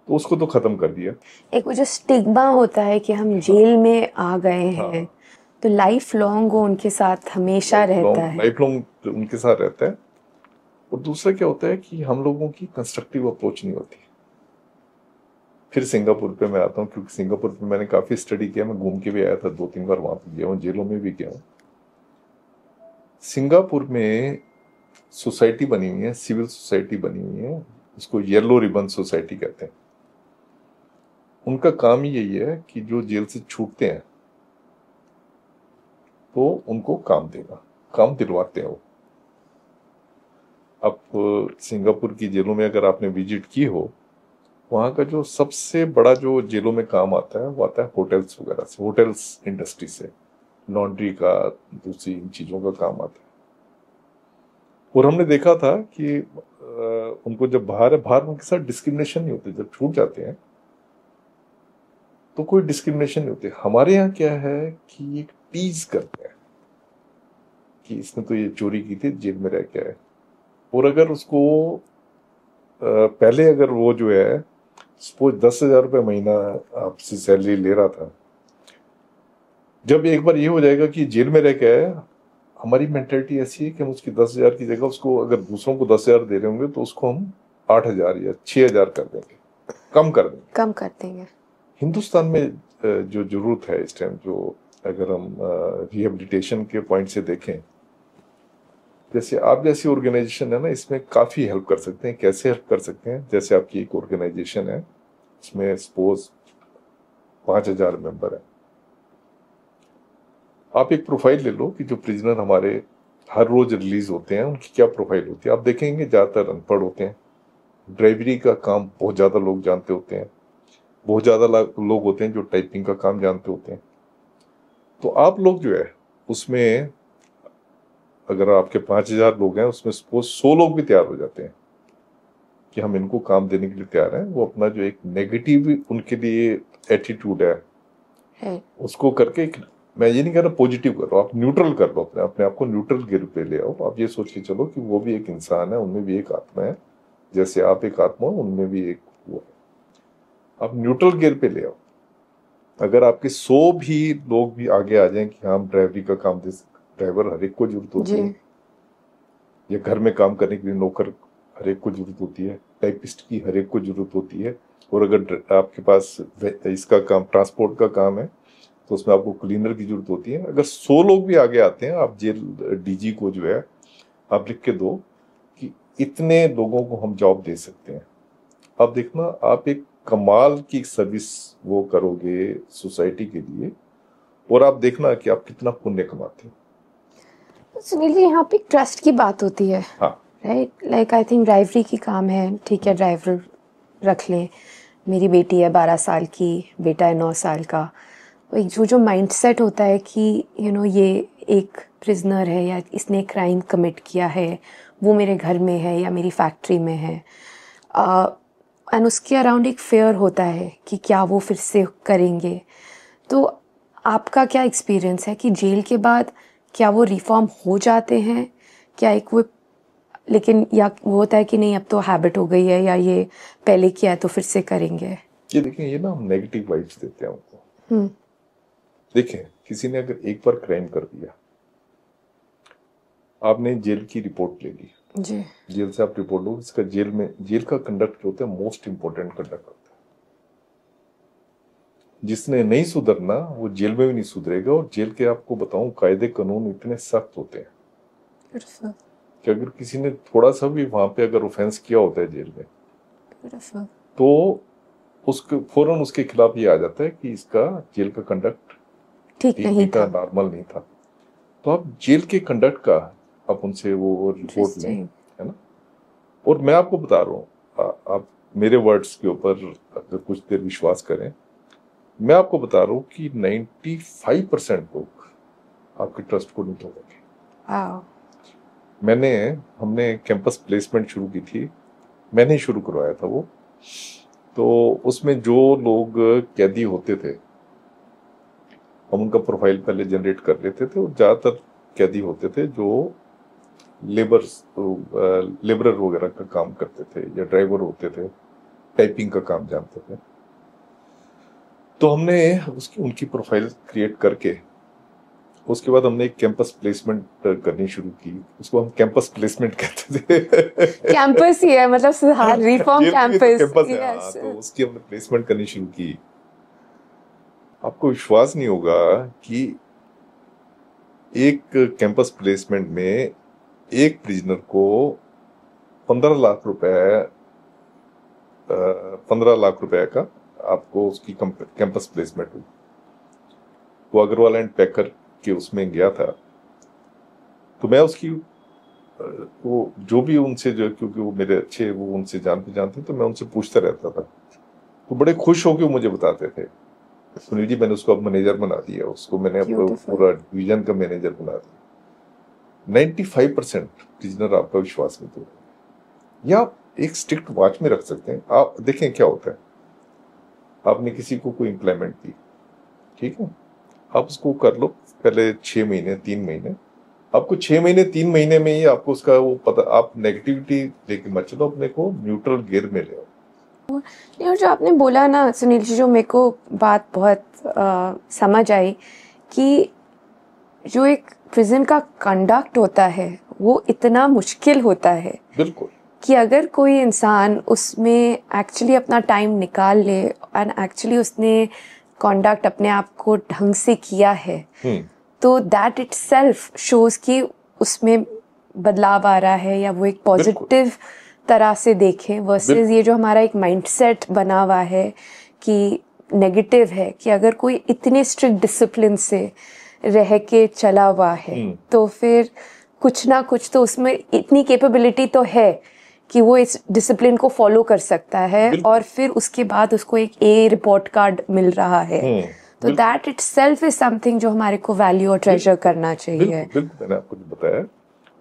तो उसको तो खत्म कर दिया। एक वो जो स्टिग्मा होता है कि हम जेल में आ गए हैं, तो लाइफ लॉन्ग वो उनके साथ हमेशा रहता है, लाइफ लॉन्ग उनके साथ रहता है। और दूसरा क्या होता है कि हम लोगों की कंस्ट्रक्टिव अप्रोच नहीं होती। फिर सिंगापुर पे मैं आता हूँ, क्योंकि सिंगापुर पे मैंने काफी स्टडी किया, मैं घूम के भी आया था, 2-3 बार वहां पे गया हूँ, जेलों में भी गया हूँ। सिंगापुर में सोसाइटी बनी हुई है, सिविल सोसाइटी बनी हुई है, उसको येलो रिबन सोसाइटी कहते हैं। उनका काम ही यही है कि जो जेल से छूटते हैं तो उनको काम देना, काम दिलवाते हैं वो। अब सिंगापुर की जेलों में अगर आपने विजिट की हो, वहाँ का जो सबसे बड़ा जो जेलों में काम आता है वो आता है होटल्स वगैरह से, होटल्स इंडस्ट्री से, लॉन्ड्री का, दूसरी इन चीज़ों का काम आता है। और हमने देखा था कि उनको जब बाहर उनके साथ डिस्क्रिमिनेशन नहीं होती, जब छूट जाते हैं तो कोई डिस्क्रिमिनेशन नहीं होती। हमारे यहाँ क्या है कि एक टीज करते हैं कि इसने तो ये चोरी की थी, जेल में रह के आए। और अगर उसको पहले अगर वो जो है सपोज 10,000 रुपये महीना आपसे सैलरी ले रहा था, जब एक बार ये हो जाएगा कि जेल में रह के आया, हमारी मेंटेलिटी ऐसी है कि हम उसकी 10,000 की जगह उसको, अगर दूसरों को 10,000 दे रहे होंगे तो उसको हम 8,000 या 6,000 कर देंगे, कम कर देंगे। हिंदुस्तान में जो जरूरत है इस टाइम, जो अगर हम रिहेबिलिटेशन के पॉइंट से देखें, जैसे आप जैसी ऑर्गेनाइजेशन है ना, इसमें काफी हेल्प कर सकते हैं। कैसे हेल्प कर सकते हैं? जैसे आपकी एक ऑर्गेनाइजेशन है, इसमें सपोज 5,000 मेंबर है, आप एक प्रोफाइल ले लो कि जो प्रिजनर हमारे हर रोज रिलीज होते हैं उनकी क्या प्रोफाइल होती है। आप देखेंगे ज्यादातर अनपढ़ होते हैं, ड्राइवरी का काम बहुत ज्यादा लोग जानते होते हैं, बहुत ज्यादा लोग होते हैं जो टाइपिंग का काम जानते होते हैं। तो आप लोग जो है उसमें, अगर आपके 5,000 लोग हैं, उसमें सपोज 100 लोग भी तैयार हो जाते हैं कि हम इनको काम देने के लिए तैयार हैं, वो अपना जो एक नेगेटिव उनके लिए एटीट्यूड है उसको करके एक, मैं ये नहीं कह रहा पॉजिटिव करो, आप न्यूट्रल कर लो, अपने आप को न्यूट्रल गियर पे ले आओ। आप ये सोच के चलो कि वो भी एक इंसान है, उनमें भी एक आत्मा है, जैसे आप एक आत्मा हो उनमें भी एक वो है। आप न्यूट्रल गियर पे ले आओ। अगर आपके 100 भी लोग भी आगे आ जाएं कि हम ड्राइवरी का काम दे सकते, ड्राइवर हर एक को जरूरत होती है, या घर में काम करने के लिए नौकर हर एक को जरूरत होती है, टाइपिस्ट की हर एक को जरूरत होती है, और अगर आपके पास इसका काम ट्रांसपोर्ट का काम है तो उसमें आपको क्लीनर की जरूरत होती है। अगर 100 लोग भी आगे आते हैं, आप जेल डीजी को जो है आप लिख के दो कि इतने लोगों को हम जॉब दे सकते हैं। आप देखना, आप एक कमाल की सर्विस वो करोगे सोसाइटी के लिए, और आप देखना कि आप कितना पुण्य कमाते हो। सुनील जी, यहाँ पे ट्रस्ट की बात होती है, हाँ, राइट? लाइक आई थिंक ड्राइवरी की काम है, ठीक है, ड्राइवर रख लें। मेरी बेटी है 12 साल की, बेटा है 9 साल का। एक जो माइंडसेट होता है कि ये एक प्रिजनर है या इसने क्राइम कमिट किया है, वो मेरे घर में है या मेरी फैक्ट्री में है, एंड उसके अराउंड एक फेयर होता है कि क्या वो फिर से करेंगे। तो आपका क्या एक्सपीरियंस है कि जेल के बाद क्या वो रिफॉर्म हो जाते हैं, क्या एक वो, लेकिन या वो होता है कि नहीं अब तो हैबिट हो गई है, या ये पहले किया है तो फिर से करेंगे? ये देखिए, ये ना हम नेगेटिव वाइब्स देते हैं उनको। देखें, किसी ने अगर एक बार क्राइम कर दिया, आपने जेल की रिपोर्ट ले ली जी, जेल से आप रिपोर्ट लो, इसका जेल का कंडक्ट होता है मोस्ट इंपोर्टेंट कंडक्ट होता है। जिसने नहीं सुधरना वो जेल में भी नहीं सुधरेगा, और जेल के आपको बताऊं कायदे कानून इतने सख्त होते हैं कि अगर किसी ने थोड़ा सा भी वहां पे अगर ऑफेंस किया होता है जेल में, तो उसके फौरन उसके खिलाफ ये आ जाता है कि इसका जेल का कंडक्ट ठीक नहीं था, नॉर्मल नहीं था। तो आप जेल के कंडक्ट का आप उनसे वो रिपोर्ट लें, है ना। और मैं आपको बता रहा हूँ, आप मेरे वर्ड्स के ऊपर अगर कुछ देर विश्वास करें, मैं आपको बता रहा हूँ कि 95% लोग आपके ट्रस्ट को नहीं तोड़ेंगे। हमने कैंपस प्लेसमेंट शुरू की थी, मैंने ही शुरू करवाया था वो। तो उसमें जो लोग कैदी होते थे, हम उनका प्रोफाइल पहले जनरेट कर लेते थे, और ज्यादातर कैदी होते थे जो लेबरर वगैरह का काम करते थे, या ड्राइवर होते थे, टाइपिंग का काम जानते थे। तो हमने उनकी प्रोफाइल क्रिएट करके उसके बाद हमने एक कैंपस प्लेसमेंट करनी शुरू की। उसको हम कैंपस प्लेसमेंट कहते थे। कैंपस ही है, मतलब सुधार रिफॉर्म कैंपस है। हाँ, तो उसकी हमने प्लेसमेंट करनी शुरू की। आपको विश्वास नहीं होगा कि एक कैंपस प्लेसमेंट में एक प्रिजनर को 15 लाख रुपए का आपको उसकी कैंपस प्लेसमेंट हुई। वो अग्रवाल एंड पैकर के उसमें गया था, तो मैं उसकी वो जो भी उनसे जो, क्योंकि वो मेरे अच्छे वो उनसे जान पहचान थे, तो मैं उनसे पूछता रहता था। तो बड़े खुश होकर मुझे बताते थे, सुनील जी मैंने उसको अब मैनेजर बना दिया, उसको मैंने पूरा डिवीजन का मैनेजर बना दिया। 95% प्रिजनर आपका विश्वास नहीं तोड़ेंगे, या आप एक स्ट्रिक्ट वॉच में रख सकते हैं। आप देखें क्या होता है, आपने किसी को कोई एम्प्लॉयमेंट दी, ठीक है, आप उसको कर लो पहले 6 महीने 3 महीने, आपको 6 महीने 3 महीने में ही आपको उसका वो पता, आप नेगेटिविटी लेके मत चलो, अपने को न्यूट्रल गियर में ले आओ। और जो आपने बोला ना सुनील जी, जो मेरे को बात बहुत समझ आई कि जो एक प्रिजन का कंडक्ट होता है वो इतना मुश्किल होता है, बिल्कुल, कि अगर कोई इंसान उसमें एक्चुअली अपना टाइम निकाल ले एंड एक्चुअली उसने कंडक्ट अपने आप को ढंग से किया है, तो दैट इटसेल्फ शोज कि उसमें बदलाव आ रहा है, या वो एक पॉजिटिव तरह से देखें, वर्सेस ये जो हमारा एक माइंडसेट बना हुआ है कि नेगेटिव है, कि अगर कोई इतने स्ट्रिक्ट डिसिप्लिन से रह के चला हुआ है तो फिर कुछ ना कुछ तो उसमें इतनी कैपेबिलिटी तो है कि वो इस डिसिप्लिन को फॉलो कर सकता है, और फिर उसके बाद उसको एक ए रिपोर्ट कार्ड मिल रहा है। तो दैट इटसेल्फ इज समथिंग जो हमारे को वैल्यू और ट्रेजर करना चाहिए। बिल्कुल, मैंने आपको बताया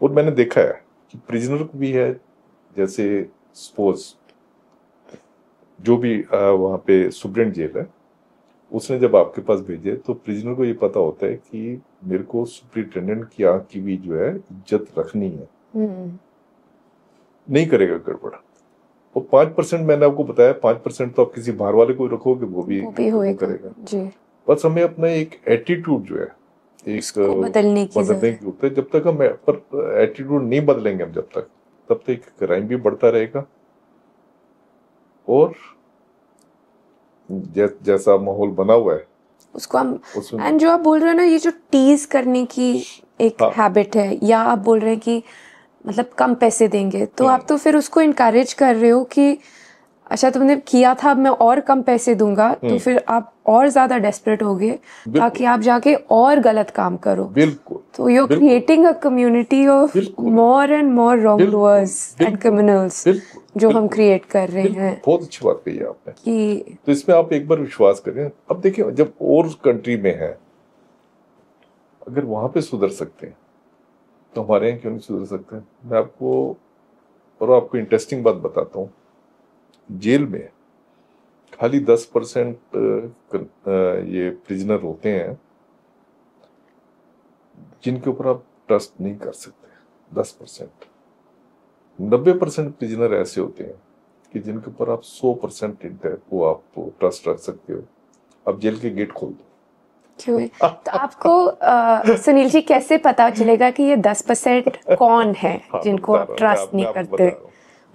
और मैंने देखा है कि प्रिजनर को भी है, जैसे सपोज जो भी वहाँ पे सुप्रीम जेल है, उसने जब आपके पास भेजे तो प्रिजनर को ये पता होता है कि मेरे को सुप्रिंटेंडेंट की आंख की भी जो है इज्जत रखनी है, नहीं करेगा गड़बड़। और 5% मैंने आपको बताया, 5% तो आप किसी बाहर वाले को रखोगे वो भी होएगा करेगा जी। बस हमें अपना एक एटीट्यूड जो है, एक बदलने की जरूरत है। जब तक हम पर एटीट्यूड नहीं बदलेंगे हम जब तक, तब तक क्राइम भी बढ़ता रहेगा और जैसा माहौल बना हुआ है उसको हम, एंड जो आप बोल रहे हो ना, ये जो टीज करने की एक हैबिट है, या आप बोल रहे हैं कि मतलब कम पैसे देंगे, तो आप तो फिर उसको इनकरेज कर रहे हो कि अच्छा तुमने किया था, अब मैं और कम पैसे दूंगा, तो फिर आप और ज्यादा डेस्परेट होगे ताकि आप जाके और गलत काम करो। बिल्कुल। तो you are creating a community of more and more wrong doers and criminals जो हम क्रिएट कर रहे हैं। बहुत अच्छी बात कही आपने कि तो इसमें आप एक बार विश्वास करें। अब देखिए, जब और कंट्री में है, अगर वहां पे सुधर सकते हैं तो हमारे यहाँ क्यों नहीं सुधर सकते? मैं आपको इंटरेस्टिंग बात बताता हूँ। जेल में खाली 10% ये प्रिजनर होते हैं जिनके ऊपर आप ट्रस्ट नहीं कर सकते। 10%। 90% प्रिजनर ऐसे होते हैं कि जिनके ऊपर आप 100% वो आप ट्रस्ट रख सकते हो। अब जेल के गेट खोल दो। क्यों? तो आपको सुनील जी कैसे पता चलेगा कि ये 10% कौन है जिनको आप ट्रस्ट नहीं करते?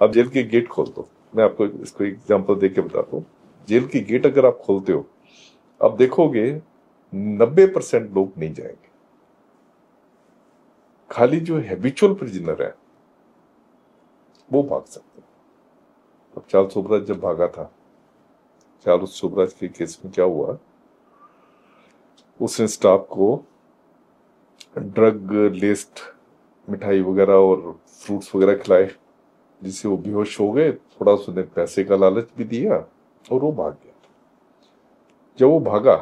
अब जेल के गेट खोल दो। मैं आपको इसको एग्जांपल दे के बताता हूँ। जेल की गेट अगर आप खोलते हो, आप देखोगे 90% लोग नहीं जाएंगे। खाली जो हैबिचुअल प्रिजनर है वो भाग सकते हैं। अब चार्ल्स सोबराज जब भागा था, चार्ल्स सोबराज के केस में क्या हुआ, उसने स्टाफ को ड्रग लेस्ड मिठाई वगैरह और फ्रूट्स वगैरह खिलाए, जिससे वो बेहोश हो गए। थोड़ा उसने पैसे का लालच भी दिया और वो भाग गया। जब वो भागा,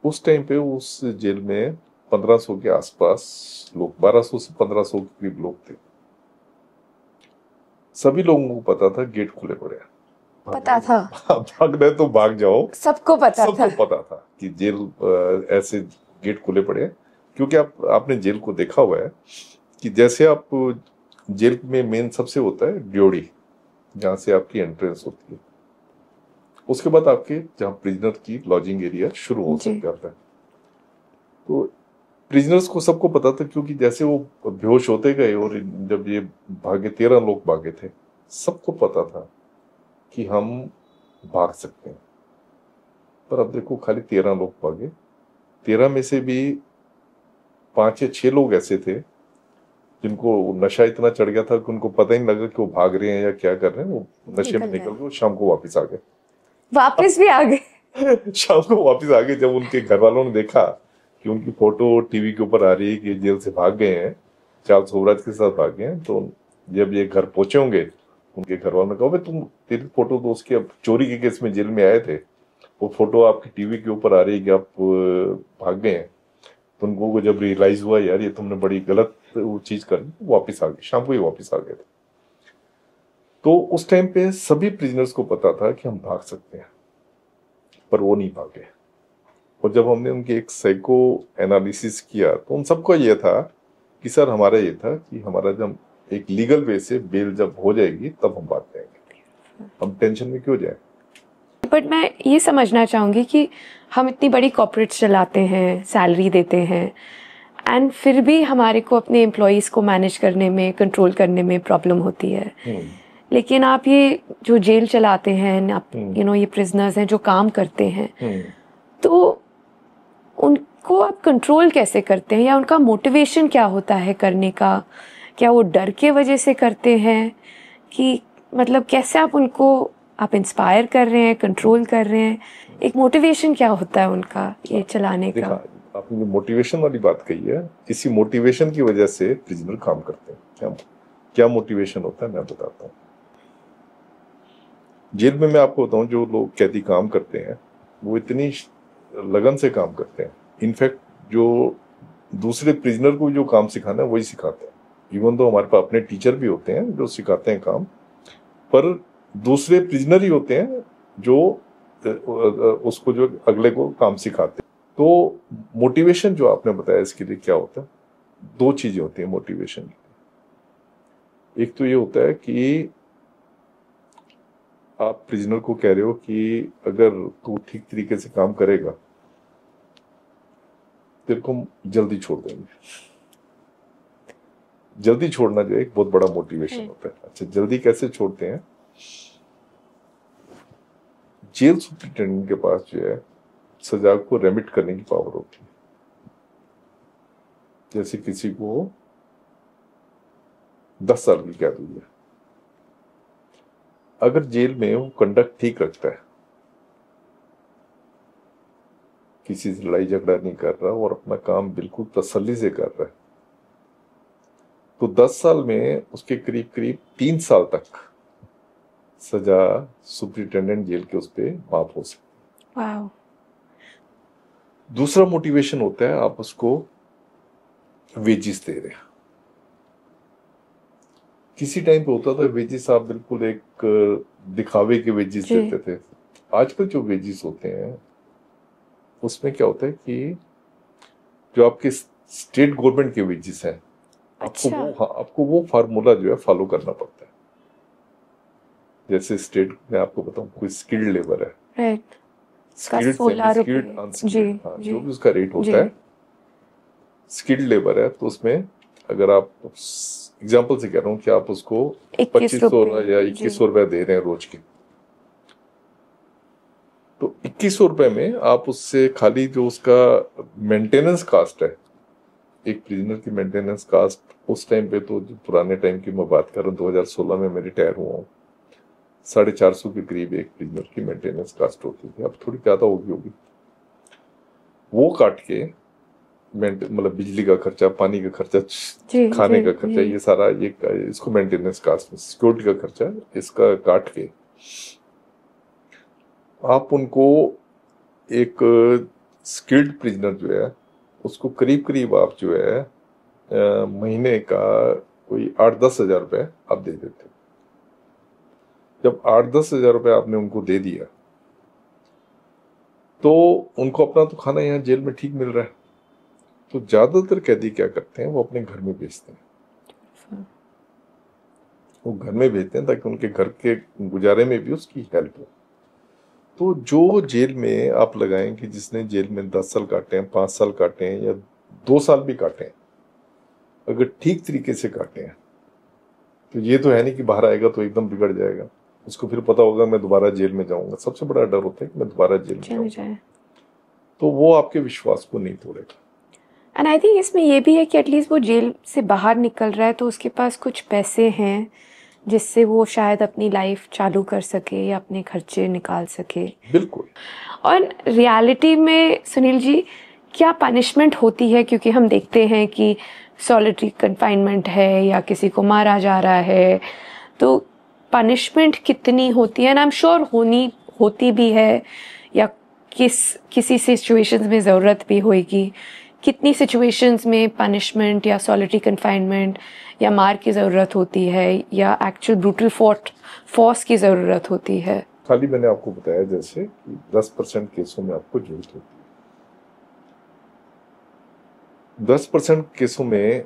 उस टाइम पे उस जेल में 1500 के आसपास लोग, 1200 से 1500 के करीब लोग थे। सभी लोगों को पता था गेट खुले पड़े हैं। पता था भागना है तो भाग जाओ, सबको पता था कि जेल ऐसे गेट खुले पड़े हैं। क्योंकि आपने जेल को देखा हुआ है कि जैसे आप जेल में मेन सबसे होता है ड्योढ़ी, जहां से आपकी एंट्रेंस होती है। उसके बाद आपके जहां प्रिजनर की लॉजिंग एरिया शुरू हो जाता है। तो प्रिजनर्स को सबको पता था, क्योंकि जैसे वो बेहोश होते गए और जब ये भागे, 13 लोग भागे थे, सबको पता था कि हम भाग सकते हैं। पर अब देखो, खाली 13 लोग भागे। 13 में से भी 5 या 6 लोग ऐसे थे जिनको नशा इतना चढ़ गया था कि उनको पता ही नहीं लगा कि वो भाग रहे हैं या क्या कर रहे हैं। वो नशे में निकल गए, शाम को वापस आ गए। वापस भी आ गए शाम को वापस आ गए। जब उनके घर वालों ने देखा कि उनकी फोटो टीवी के ऊपर आ रही है कि जेल से भाग गए हैं, चार्ल्स सोबराज के साथ भाग गए हैं, तो जब ये घर पहुंचे होंगे, उनके घर वालों ने कहा, तुम तेरी फोटो तो उसके अब चोरी के केस में जेल में आए थे, वो फोटो आपकी टीवी के ऊपर आ रही है कि आप भाग गए हैं। तो उनको जब रियलाइज हुआ, यार ये तुमने बड़ी गलत वो चीज कर दी, वापिस आ गए। शाम को ही वापिस आ गए थे। तो उस टाइम पे सभी प्रिजनर्स को पता था कि हम भाग सकते हैं, पर वो नहीं भागे। और जब हमने उनके एक साइको एनालिसिस किया, तो उन सबको ये था कि सर, हमारा ये था कि हमारा जब एक लीगल वे से बेल जब हो जाएगी तब हम भाग जाएंगे, हम टेंशन में क्यों जाए। बट मैं ये समझना चाहूँगी कि हम इतनी बड़ी कॉर्पोरेट्स चलाते हैं, सैलरी देते हैं, एंड फिर भी हमारे को अपने एम्प्लॉयज़ को मैनेज करने में, कंट्रोल करने में प्रॉब्लम होती है। लेकिन आप ये जो जेल चलाते हैं, आप ये प्रिजनर्स हैं जो काम करते हैं, तो उनको आप कंट्रोल कैसे करते हैं, या उनका मोटिवेशन क्या होता है करने का? क्या वो डर के वजह से करते हैं, कि मतलब कैसे आप इंस्पायर कर रहे हैं, कंट्रोल कर रहे हैं? एक मोटिवेशन क्या होता है उनका ये चलाने का? आपने मोटिवेशन वाली बात कही है, इसी मोटिवेशन की वजह से प्रिजनर काम करते हैं। क्या मोटिवेशन होता है मैं बताता हूँ। जेल में मैं आपको बताऊं, जो लोग कैदी काम करते हैं वो इतनी लगन से काम करते हैं। इनफैक्ट जो दूसरे प्रिजनर को जो काम सिखाना है वही सिखाते हैं। इवन तो हमारे पास अपने टीचर भी होते हैं जो सिखाते हैं काम, पर दूसरे प्रिजनर ही होते हैं जो उसको जो अगले को काम सिखाते हैं। तो मोटिवेशन जो आपने बताया, इसके लिए क्या होता है, 2 चीजें होती हैं मोटिवेशन की। एक तो ये होता है कि आप प्रिजनर को कह रहे हो कि अगर तू ठीक तरीके से काम करेगा तेरे को जल्दी छोड़ देंगे। जल्दी छोड़ना जो है एक बहुत बड़ा मोटिवेशन होता है। अच्छा, जल्दी कैसे छोड़ते हैं? जेल सुप्रिंटेंडेंट के पास जो है सजा को रेमिट करने की पावर होती है। जैसे किसी को 10 साल की कैद हुई है, अगर जेल में वो कंडक्ट ठीक रखता है, किसी से लड़ाई झगड़ा नहीं कर रहा और अपना काम बिल्कुल तसल्ली से कर रहा है, तो 10 साल में उसके करीब करीब 3 साल तक सजा सुप्रिंटेंडेंट जेल के उस पर माफ हो सकती है। वाह। दूसरा मोटिवेशन होता है आप उसको वेजिस दे रहे हैं। किसी टाइम पे होता था वेजिस आप बिल्कुल एक दिखावे के वेजिस देते थे। आजकल जो वेजिस होते हैं उसमें क्या होता है कि जो आपके स्टेट गवर्नमेंट के वेजिस हैं, आपको वो फार्मूला जो है फॉलो करना पड़ता है। जैसे स्टेट में आपको बताऊं, कोई स्किल्ड लेबर है, स्किल्ड अनस्किल्ड, हाँ, जो भी उसका रेट होता है। स्किल्ड लेबर है तो उसमें अगर आप, एग्जाम्पल से कह रहा हूँ कि आप उसको 2500 या 2100 रुपए दे रहे हैं रोज के, तो 2100 रुपए में आप उससे खाली जो उसका मेंटेनेंस कास्ट है, एक प्रिजनर की मेंटेनेंस कास्ट उस टाइम पे, तो जो पुराने टाइम की मैं बात कर रहा हूँ, 2016 में मैं रिटायर हुआ हूँ, 450 के करीब एक प्रिजनर की मेंटेनेंस कास्ट होती थी। अब थोड़ी ज्यादा होगी। वो काट के मतलब बिजली का खर्चा, पानी का खर्चा, खाने का खर्चा, ये सारा, ये इसको मेंटेनेंस कास्ट में, सिक्योरिटी का खर्चा, इसका काट के आप उनको एक स्किल्ड प्रिजनर जो है उसको करीब करीब आप जो है महीने का कोई 8-10 हजार रुपए आप दे देते। जब 8-10 हजार रुपए आपने उनको दे दिया तो उनको अपना तो खाना यहाँ जेल में ठीक मिल रहा है, तो ज्यादातर कैदी क्या करते हैं, वो अपने घर में बेचते हैं। वो घर में भेजते हैं ताकि उनके घर के गुजारे में भी उसकी हेल्प हो। तो जो जेल में आप लगाएं कि जिसने जेल में 10 साल काटे हैं, 5 साल काटे हैं या 2 साल भी काटे हैं, अगर ठीक तरीके से काटे हैं तो ये तो है नहीं कि बाहर आएगा तो एकदम बिगड़ जाएगा। उसको फिर पता होगा मैं दोबारा जेल में जाऊंगा। सबसे बड़ा डर होता है कि मैं दोबारा जेल में जाऊंगा, तो वो आपके विश्वास को नहीं तोड़ेगा। एंड आई थिंक इसमें ये भी है कि एटलीस्ट वो जेल से बाहर निकल रहा है तो उसके पास कुछ पैसे हैं जिससे वो शायद अपनी लाइफ चालू कर सके या अपने खर्चे निकाल सके। बिल्कुल। और रियलिटी में सुनील जी क्या पनिशमेंट होती है? क्योंकि हम देखते हैं कि सॉलिटरी कन्फाइनमेंट है या किसी को मारा जा रहा है, तो पनिशमेंट कितनी होती है? एंड आई एम श्योर होती भी है, या किसी सिचुएशंस में ज़रूरत भी होगी। कितनी सिचुएशंस में पनिशमेंट या सॉलिटरी कन्फाइनमेंट या मार की ज़रूरत होती है या एक्चुअल ब्रूटल फोर्स की ज़रूरत होती है? खाली मैंने आपको बताया जैसे कि 10% केसों में आपको जरूरत होती है। 10% केसों में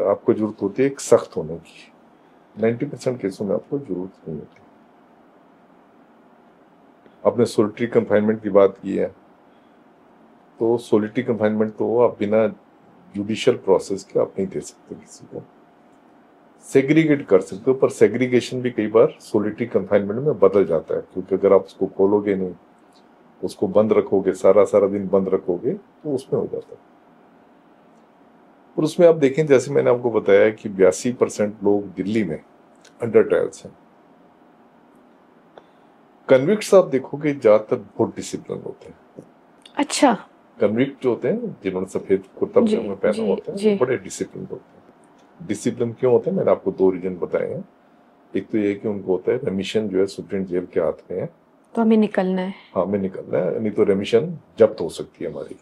आपको जरूरत होती है एक सख्त होने की। 90% केसों में आपको जरूरत नहीं होती। आपने सोलिटरी कन्फाइनमेंट की बात की है, तो सोलिटरी कन्फाइनमेंट तो आप बिना जुडिशियल प्रोसेस के आप नहीं दे सकते किसी को। सेग्रीगेट कर सकते हो, पर सेग्रीगेशन भी कई बार सोलिटरी कन्फाइनमेंट में बदल जाता है, क्योंकि अगर आप उसको खोलोगे नहीं, उसको बंद रखोगे, सारा दिन बंद रखोगे, तो उसमें हो जाता है। और उसमें आप देखें, जैसे मैंने आपको बताया कि 82% लोग दिल्ली में अंडर ट्रायल्स हैं। कन्विक्ट्स आप देखोगे ज्यादातर बहुत डिसिप्लिन होते हैं। अच्छा। कन्विक्ट जो होते हैं, जिन्होंने सफेद कुर्ता पजामा पहना होता है, बड़े डिसिप्लिन होते हैं। डिसिप्लिन क्यों होते हैं? मैंने आपको 2 रीजन बताए हैं। एक तो ये कि उनको होता है रेमिशन जो है सुप्रीम जेल के हाथ में है, तो हमें निकलना है। हाँ, हमें निकलना है, नहीं तो रेमिशन जब्त हो सकती है हमारी।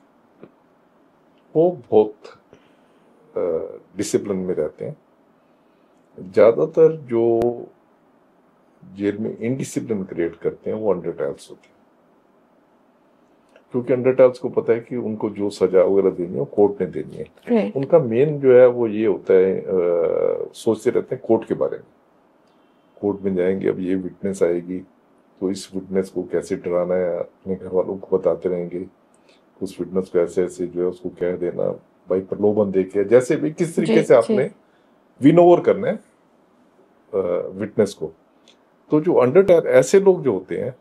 वो बहुत डिसिप्लिन में रहते हैं। ज्यादातर जो जेल में इनडिसिप्लिन क्रिएट करते हैं वो अंडर ट्रायल्स होते हैं, क्योंकि अंडर ट्रायल्स को पता है कि उनको जो सजा वगैरह देनी है वो कोर्ट ने देनी है। उनका मेन जो है वो ये होता है, सोचते रहते हैं कोर्ट के बारे में। कोर्ट में जाएंगे, अब ये विटनेस आएगी तो इस विटनेस को कैसे डराना है, अपने घर वालों को बताते रहेंगे, उस विटनेस को ऐसे ऐसे जो है उसको कह देना, भाई प्रलोभन देके जैसे भी किस तरीके जी से जी आपने विन ओवर करना है विटनेस को। तो जो अंडर ऐसे लोग जो होते हैं,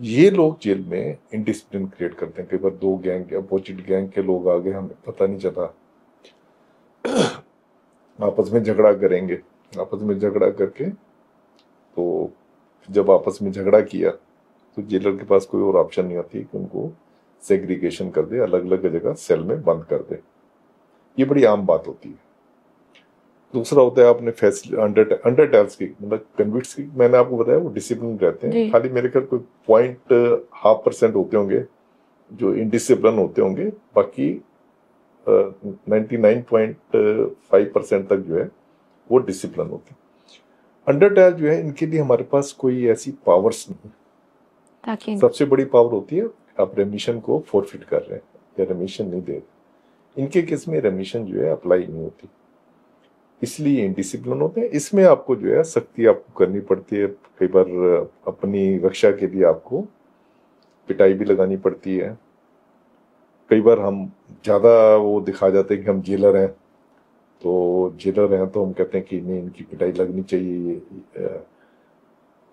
ये लोग जेल में इनडिसिप्लिन क्रिएट करते हैं। कई बार दो गैंग, अपोजिट गैंग के लोग आ गए, हमें पता नहीं चला, आपस में झगड़ा करेंगे, आपस में झगड़ा करके, तो जब आपस में झगड़ा किया तो जेलर के पास कोई और ऑप्शन नहीं होती कि उनको सेग्रीगेशन कर दे, अलग अलग जगह सेल में बंद कर दे। ये बड़ी आम बात होती है। दूसरा होता है आपने फैसिलिटी अंडर टैल्स की, मतलब कन्विक्ट्स की, मैंने आपको बताया वो डिसिप्लिन रहते हैं, जी खाली मेरे ख्याल कोई 0.5% होते होंगे जो इनडिसिप्लिन होते होंगे, बाकी 99.5% तक जो है वो डिसिप्लिन होते हैं। अंडर टैल जो है, इनके लिए हमारे पास कोई ऐसी पावर्स नहीं। ताकि सबसे बड़ी पावर होती है आप रेमिशन को फोरफिट कर रहे हैं या रेमिशन नहीं दे रहे। इनके केस में रेमिशन जो है अप्लाई नहीं होती, इसलिए इनडिसिप्लिन होते हैं। इसमें आपको जो है सख्ती आपको करनी पड़ती है, कई बार अपनी रक्षा के लिए आपको पिटाई भी लगानी पड़ती है। कई बार हम ज्यादा वो दिखा जाते हैं कि हम जेलर हैं, तो जेलर हैं तो हम कहते हैं कि नहीं इनकी पिटाई लगनी चाहिए।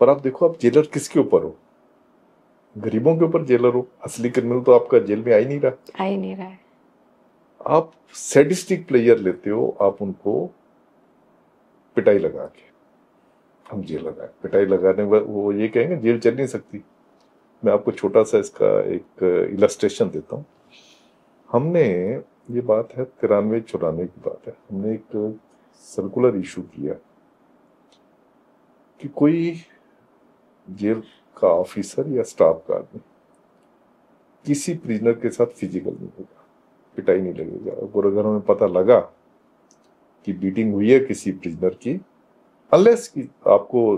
पर आप देखो, आप जेलर किसके ऊपर हो? गरीबों के ऊपर जेलर हो। असली क्रिमिनल तो आपका जेल में आ ही नहीं रहा। आ ही नहीं रहा है। आप सैडिस्टिक प्लेयर लेते हो, आप उनको पिटाई लगा के, हम जेल लगाए, पिटाई लगाने वो ये कहेंगे जेल चल नहीं सकती। मैं आपको छोटा सा इसका एक इलस्ट्रेशन देता हूँ। हमने, ये बात है 93-94 की बात है, हमने एक सर्कुलर इशू किया कि कोई जेल का ऑफिसर या स्टाफ का आदमी किसी प्रिजनर के साथ फिजिकल नहीं होगा, पिटाई नहीं लगेगा। और अगर हमें पता लगा कि बीटिंग हुई है किसी प्रिजनर की, अनलेस कि आपको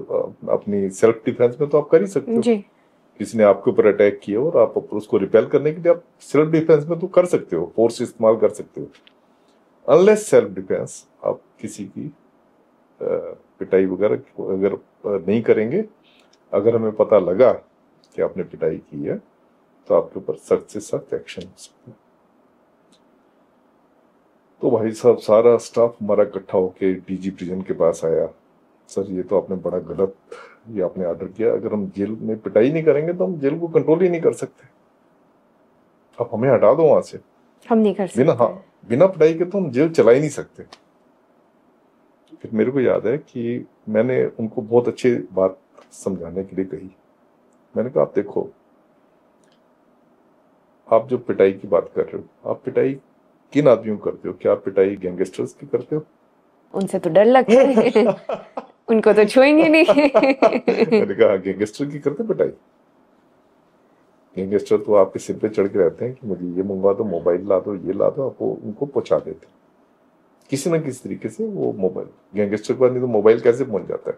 अपनी सेल्फ डिफेंस में तो आप कर ही सकते हो, जी किसी ने आपके ऊपर अटैक किया और आप उसको रिपेल करने के लिए आप सेल्फ डिफेंस में तो कर सकते हो, फोर्स इस्तेमाल कर सकते हो। अनलेस सेल्फ डिफेंस आप किसी की पिटाई वगैरह अगर नहीं करेंगे, अगर हमें पता लगा कि आपने पिटाई की है तो आपके ऊपर सख्त से सख्त एक्शन हो सकता है। तो भाई साहब सारा स्टाफ हमारा इकट्ठा होके डीजी प्रिजन के पास आया, सर ये तो आपने बड़ा गलत, ये आपने ऑर्डर किया, अगर हम जेल में पिटाई नहीं करेंगे तो हम जेल को कंट्रोल ही नहीं कर सकते, आप हमें हटा दो वहां से। हम नहीं कर सकते। बिना पिटाई के तो हम जेल चला ही नहीं सकते। फिर मेरे को याद है कि मैंने उनको बहुत अच्छी बात समझाने के लिए कही। मैंने कहा आप देखो, आप जो पिटाई की बात कर रहे हो, आप पिटाई किन आदमियों को करते हो? क्या आप पिटाई गैंगस्टर्स की करते हो? उनसे तो डर लगता है उनको तो छुएंगे नहीं मैंने कहा गैंगस्टर की करते पिटाई? गैंगस्टर तो आपके सिर पे चढ़ के रहते हैं कि मुझे ये मंगवा दो, मोबाइल ला दो, ये ला दो, आप उनको पहुंचा देते हैं किसी ना किसी तरीके से। वो मोबाइल गैंगस्टर के पास नहीं तो मोबाइल कैसे पहुंच जाता है?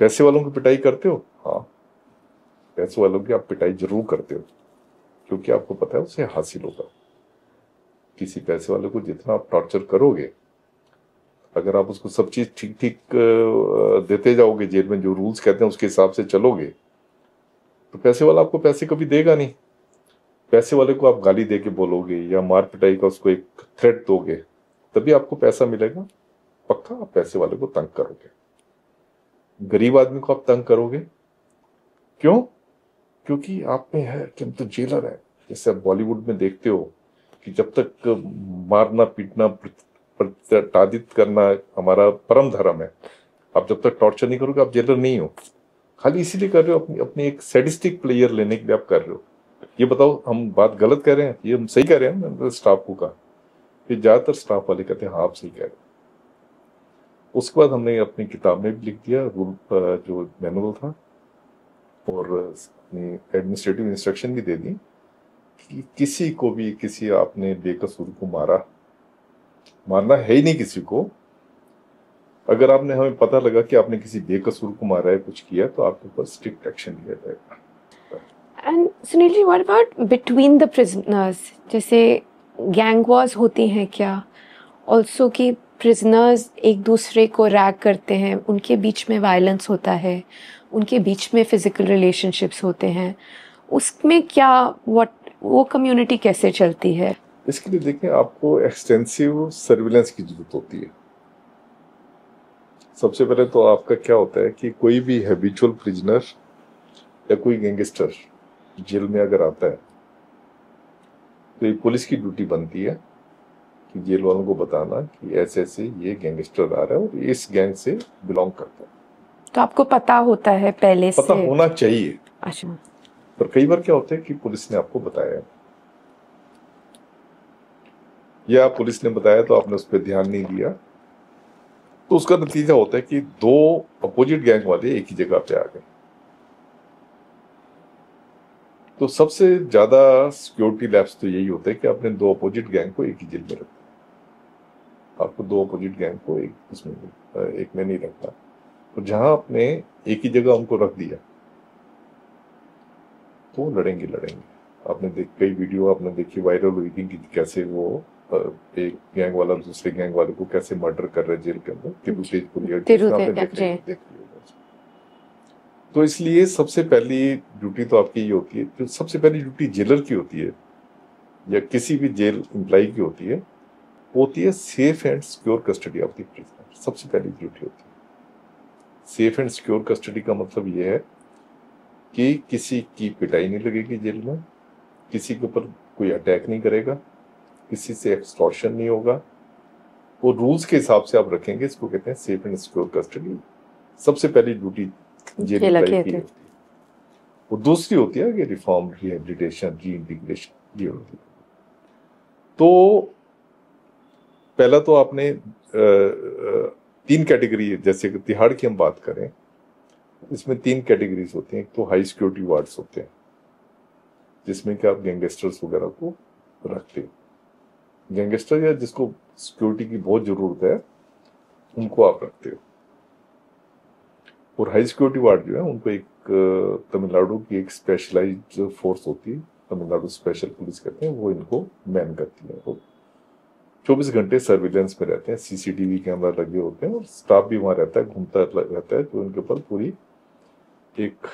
पैसे वालों की पिटाई करते हो? हाँ, पैसे वालों की आप पिटाई जरूर करते हो, क्योंकि आपको पता है उसे हासिल होगा। किसी पैसे वाले को जितना आप टॉर्चर करोगे, अगर आप उसको सब चीज ठीक ठीक देते जाओगे, जेल में जो रूल्स कहते हैं उसके हिसाब से चलोगे, तो पैसे वाला आपको पैसे कभी देगा नहीं। पैसे वाले को आप गाली दे के बोलोगे या मार पिटाई का उसको एक थ्रेट दोगे, तभी आपको पैसा मिलेगा। पक्का आप पैसे वाले को तंग करोगे, गरीब आदमी को आप तंग करोगे। क्यों? क्योंकि आप में है कि हम तो जेलर है। जैसे आप बॉलीवुड में देखते हो कि जब तक मारना पीटना प्रताड़ित करना हमारा परम धर्म है, आप जब तक टॉर्चर नहीं करोगे आप जेलर नहीं हो। खाली इसीलिए कर रहे हो, अपनी एक सैडिस्टिक प्लेयर लेने के लिए आप कर रहे हो। ये बताओ हम बात गलत कह रहे हैं? ये हम सही कह रहे हैं ना? स्टाफ को कहा, फिर ज्यादातर स्टाफ वाले कहते हैं हाँ आप सही कह रहे हैं। उसके बाद हमने अपनी किताब में भी लिख दिया रूल, जो मैनुअल था, और अपनी एडमिनिस्ट्रेटिव इंस्ट्रक्शन भी दे दी कि किसी को भी, किसी आपने बेकसूर को मारना है ही नहीं किसी को। अगर आपने, हमें पता लगा कि आपने किसी बेकसूर को मारा है, कुछ किया, तो आपके ऊपर स्ट्रिक्ट एक्शन लिया जाएगा। And Sunil ji, what about between the prisoners? जैसे गैंग वॉर्स होती हैं क्या? ऑल्सो कि प्रिजनर्स एक दूसरे को रैग करते हैं, उनके बीच में वायलेंस होता है, उनके बीच में फिजिकल रिलेशनशिप्स होते हैं, उसमें क्या वो कम्युनिटी कैसे चलती है? इसके लिए देखें, आपको एक्सटेंसिव सर्विलेंस की जरूरत होती है। सबसे पहले तो आपका क्या होता है कि कोई भी हैबिचुअल प्रिजनर या कोई गैंगस्टर जेल में अगर आता है तो ये पुलिस की ड्यूटी बनती है कि जेल वालों को बताना कि ऐसे ऐसे ये गैंगस्टर आ रहा है और इस गैंग से बिलोंग करता है। तो आपको पता होता है पहले से? पता होना चाहिए। अच्छा। पर कई बार क्या होता है कि पुलिस ने आपको बताया या पुलिस ने बताया तो आपने उस पर ध्यान नहीं दिया, तो उसका नतीजा होता है कि दो अपोजिट गैंग वाले एक ही जगह पे आ गए। तो सबसे ज्यादा सिक्योरिटी लैप्स तो यही होता है कि आपने दो अपोजिट गैंग को एक ही जेल में रखा। आपको दो अपोजिट गैंग को एक में नहीं रखना। तो जहां आपने एक ही जगह उनको रख दिया तो लड़ेंगे। आपने कई वीडियो आपने देखी वायरल हुई कि कैसे वो एक गैंग वाला दूसरे गैंग वाले को कैसे मर्डर कर रहे जेल के अंदर। तो इसलिए सबसे पहली ड्यूटी तो आपकी ये होती है, जो सबसे पहली ड्यूटी जेलर की होती है या किसी भी जेल एम्प्लॉय की होती है safe and secure custody of the prisoner. सबसे पहली ड्यूटी होती है सेफ एंड सिक्योर कस्टडी। का मतलब ये है कि किसी की पिटाई नहीं लगेगी जेल में, किसी के ऊपर कोई अटैक नहीं करेगा, किसी से एक्सटॉर्शन नहीं होगा, वो रूल्स के हिसाब से आप रखेंगे। इसको कहते हैं सेफ एंड सिक्योर कस्टडी। सबसे पहली ड्यूटी जेल एम्प्लॉय की होती है। वो दूसरी होती है कि रिफॉर्म, रिहेबिलिटेशन, रीइंटीग्रेशन, ये होती है। तो पहला तो आपने तीन कैटेगरी, जैसे कि तिहाड़ की हम बात करें, इसमें तीन कैटेगरीज होती हैं। एक तो हाई सिक्योरिटी वार्ड्स होते हैं जिसमें कि आप गैंगस्टर्स वगैरह को रखते हो। गैंगस्टर या जिसको सिक्योरिटी की बहुत जरूरत है उनको आप रखते हो। और हाई सिक्योरिटी वार्ड जो है उनको एक तमिलनाडु की एक स्पेशलाइज्ड फोर्स होती है, तमिलनाडु स्पेशल पुलिस कहते हैं, वो इनको मैन करती है। वो 24 घंटे सर्विलेंस में रहते हैं, सीसीटीवी कैमरा लगे होते हैं और स्टाफ भी वहां रहता है, घूमता रहता है, जो इनके ऊपर पूरी एक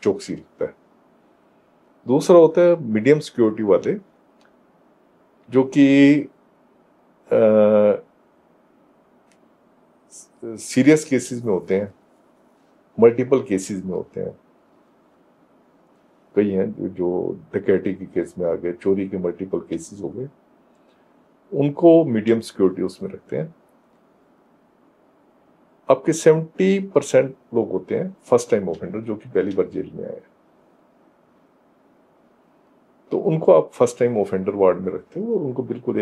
चौकसी रखता है। दूसरा होता है मीडियम सिक्योरिटी वाले, जो कि सीरियस केसेस में होते हैं, मल्टीपल केसेस में होते हैं। कई हैं जो डकैती के केस में आ गए, चोरी के मल्टीपल केसेस हो गए, उनको मीडियम सिक्योरिटी उसमें रखते हैं। आपके 70% लोग होते हैं फर्स्ट टाइम ऑफेंडर, जो कि पहली बार जेल में आए, तो उनको आप फर्स्ट टाइम ऑफेंडर वार्ड में रखते हो और उनको बिल्कुल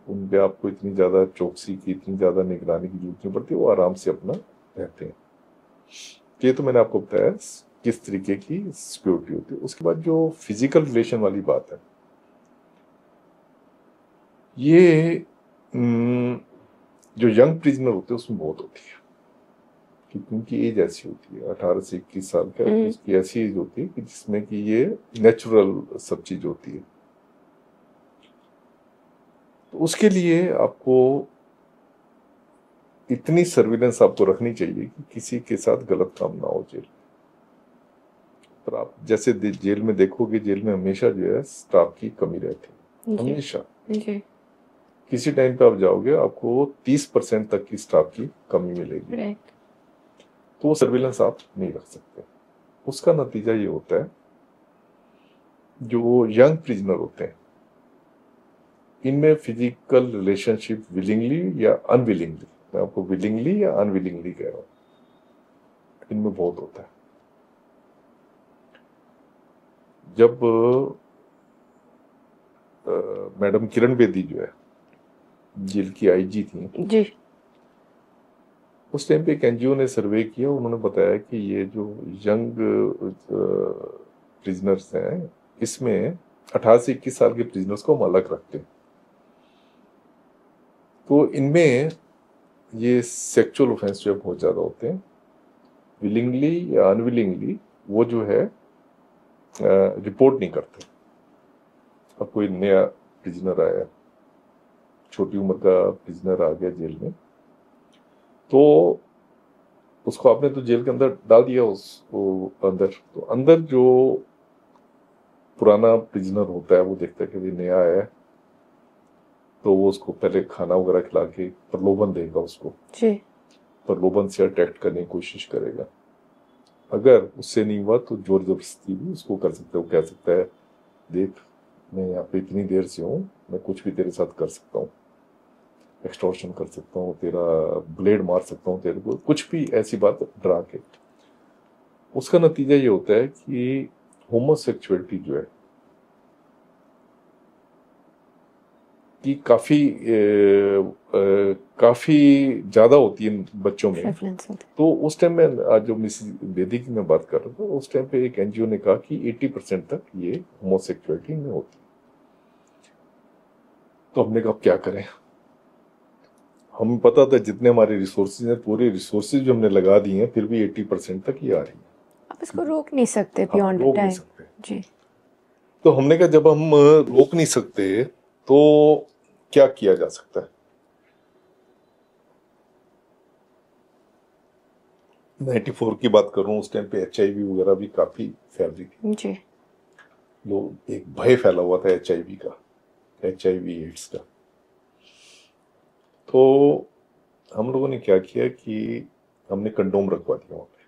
उन पे आपको इतनी ज्यादा चौकसी की, इतनी ज्यादा निगरानी की जरूरत नहीं पड़ती, वो आराम से अपना रहते हैं। ये तो मैंने आपको बताया किस तरीके की सिक्योरिटी होती है। उसके बाद जो फिजिकल रिलेशन वाली बात है, ये जो यंग प्रिजनर होते हैं उसमें बहुत होती है, क्योंकि उनकी एज ऐसी होती है 18 से 21 साल का, उसकी ऐसी एज होती है कि जिसमें कि ये नेचुरल सब चीज होती है। तो उसके लिए आपको इतनी सर्विलेंस आपको रखनी चाहिए कि किसी के साथ गलत काम ना हो जेल। पर आप जैसे जेल में देखोगे, जेल में हमेशा जो है स्टाफ की कमी रहती है, हमेशा। किसी टाइम पे आप जाओगे आपको 30% तक की स्टाफ की कमी मिलेगी, तो वो सर्विलेंस आप नहीं रख सकते। उसका नतीजा ये होता है, जो यंग प्रिजनर होते हैं इनमें फिजिकल रिलेशनशिप विलिंगली या अनविलिंगली, मैं आपको विलिंगली या अनविलिंगली कह रहा हूं, इनमें बहुत होता है। जब मैडम किरण बेदी जो है जेल की आईजी थी जी, उस टाइम पे एक एनजीओ ने सर्वे किया, उन्होंने बताया कि ये जो यंग प्रिजनर्स हैं इसमें 18 से 21 साल के प्रिजनर्स को हम अलग रखते हैं। तो इनमें ये सेक्सुअल ऑफेंस जो बहुत ज्यादा होते हैं, विलिंगली या अनविलिंगली वो जो है रिपोर्ट नहीं करते। अब कोई नया प्रिजनर आया छोटी उम्र का प्रिजनर आ गया जेल में, तो उसको आपने तो जेल के अंदर डाल दिया, उसको अंदर, तो अंदर जो पुराना प्रिजनर होता है वो देखता है कि भाई नया आया है, तो वो उसको पहले खाना वगैरह खिला के प्रलोभन देगा, उसको जी। प्रलोभन से अट्रैक्ट करने की कोशिश करेगा। अगर उससे नहीं हुआ तो जोर जबरदस्ती भी उसको कर सकते हो, कह सकता है देख मैं यहाँ पे इतनी देर से हूँ, मैं कुछ भी तेरे साथ कर सकता हूँ, एक्सटॉर्शन कर सकता हूँ, तेरा ब्लेड मार सकता हूँ तेरे को, कुछ भी ऐसी बात डरा के। उसका नतीजा ये होता है कि होमोसेक्सुअलिटी जो है कि काफी ज्यादा होती है बच्चों में। तो उस टाइम में आज जो मिसेस बेदी की मैं बात कर रहा था, उस टाइम पे एक एनजीओ ने कहा कि 80% तक ये होमोसेक्सुअलिटी में होती है। तो हमने कहा क्या करें, हमें पता था जितने हमारे रिसोर्सेज हैं, पूरे रिसोर्सेज जो हमने लगा दिए हैं, फिर भी 80% तक ये आ रही है। आप इसको रोक नहीं सकते बियॉन्ड रोक नहीं टाइम। सकते जी। तो हमने कहा जब हम रोक नहीं सकते तो क्या किया जा सकता है। 94 की बात करूं, उस टाइम पे HIV वगैरह भी काफी फैल रही थी। जी। लोग, एक भय फैला हुआ था HIV का, HIV एड्स का। तो हम लोगों ने क्या किया कि हमने कंडोम रखवा दिया वहां पे,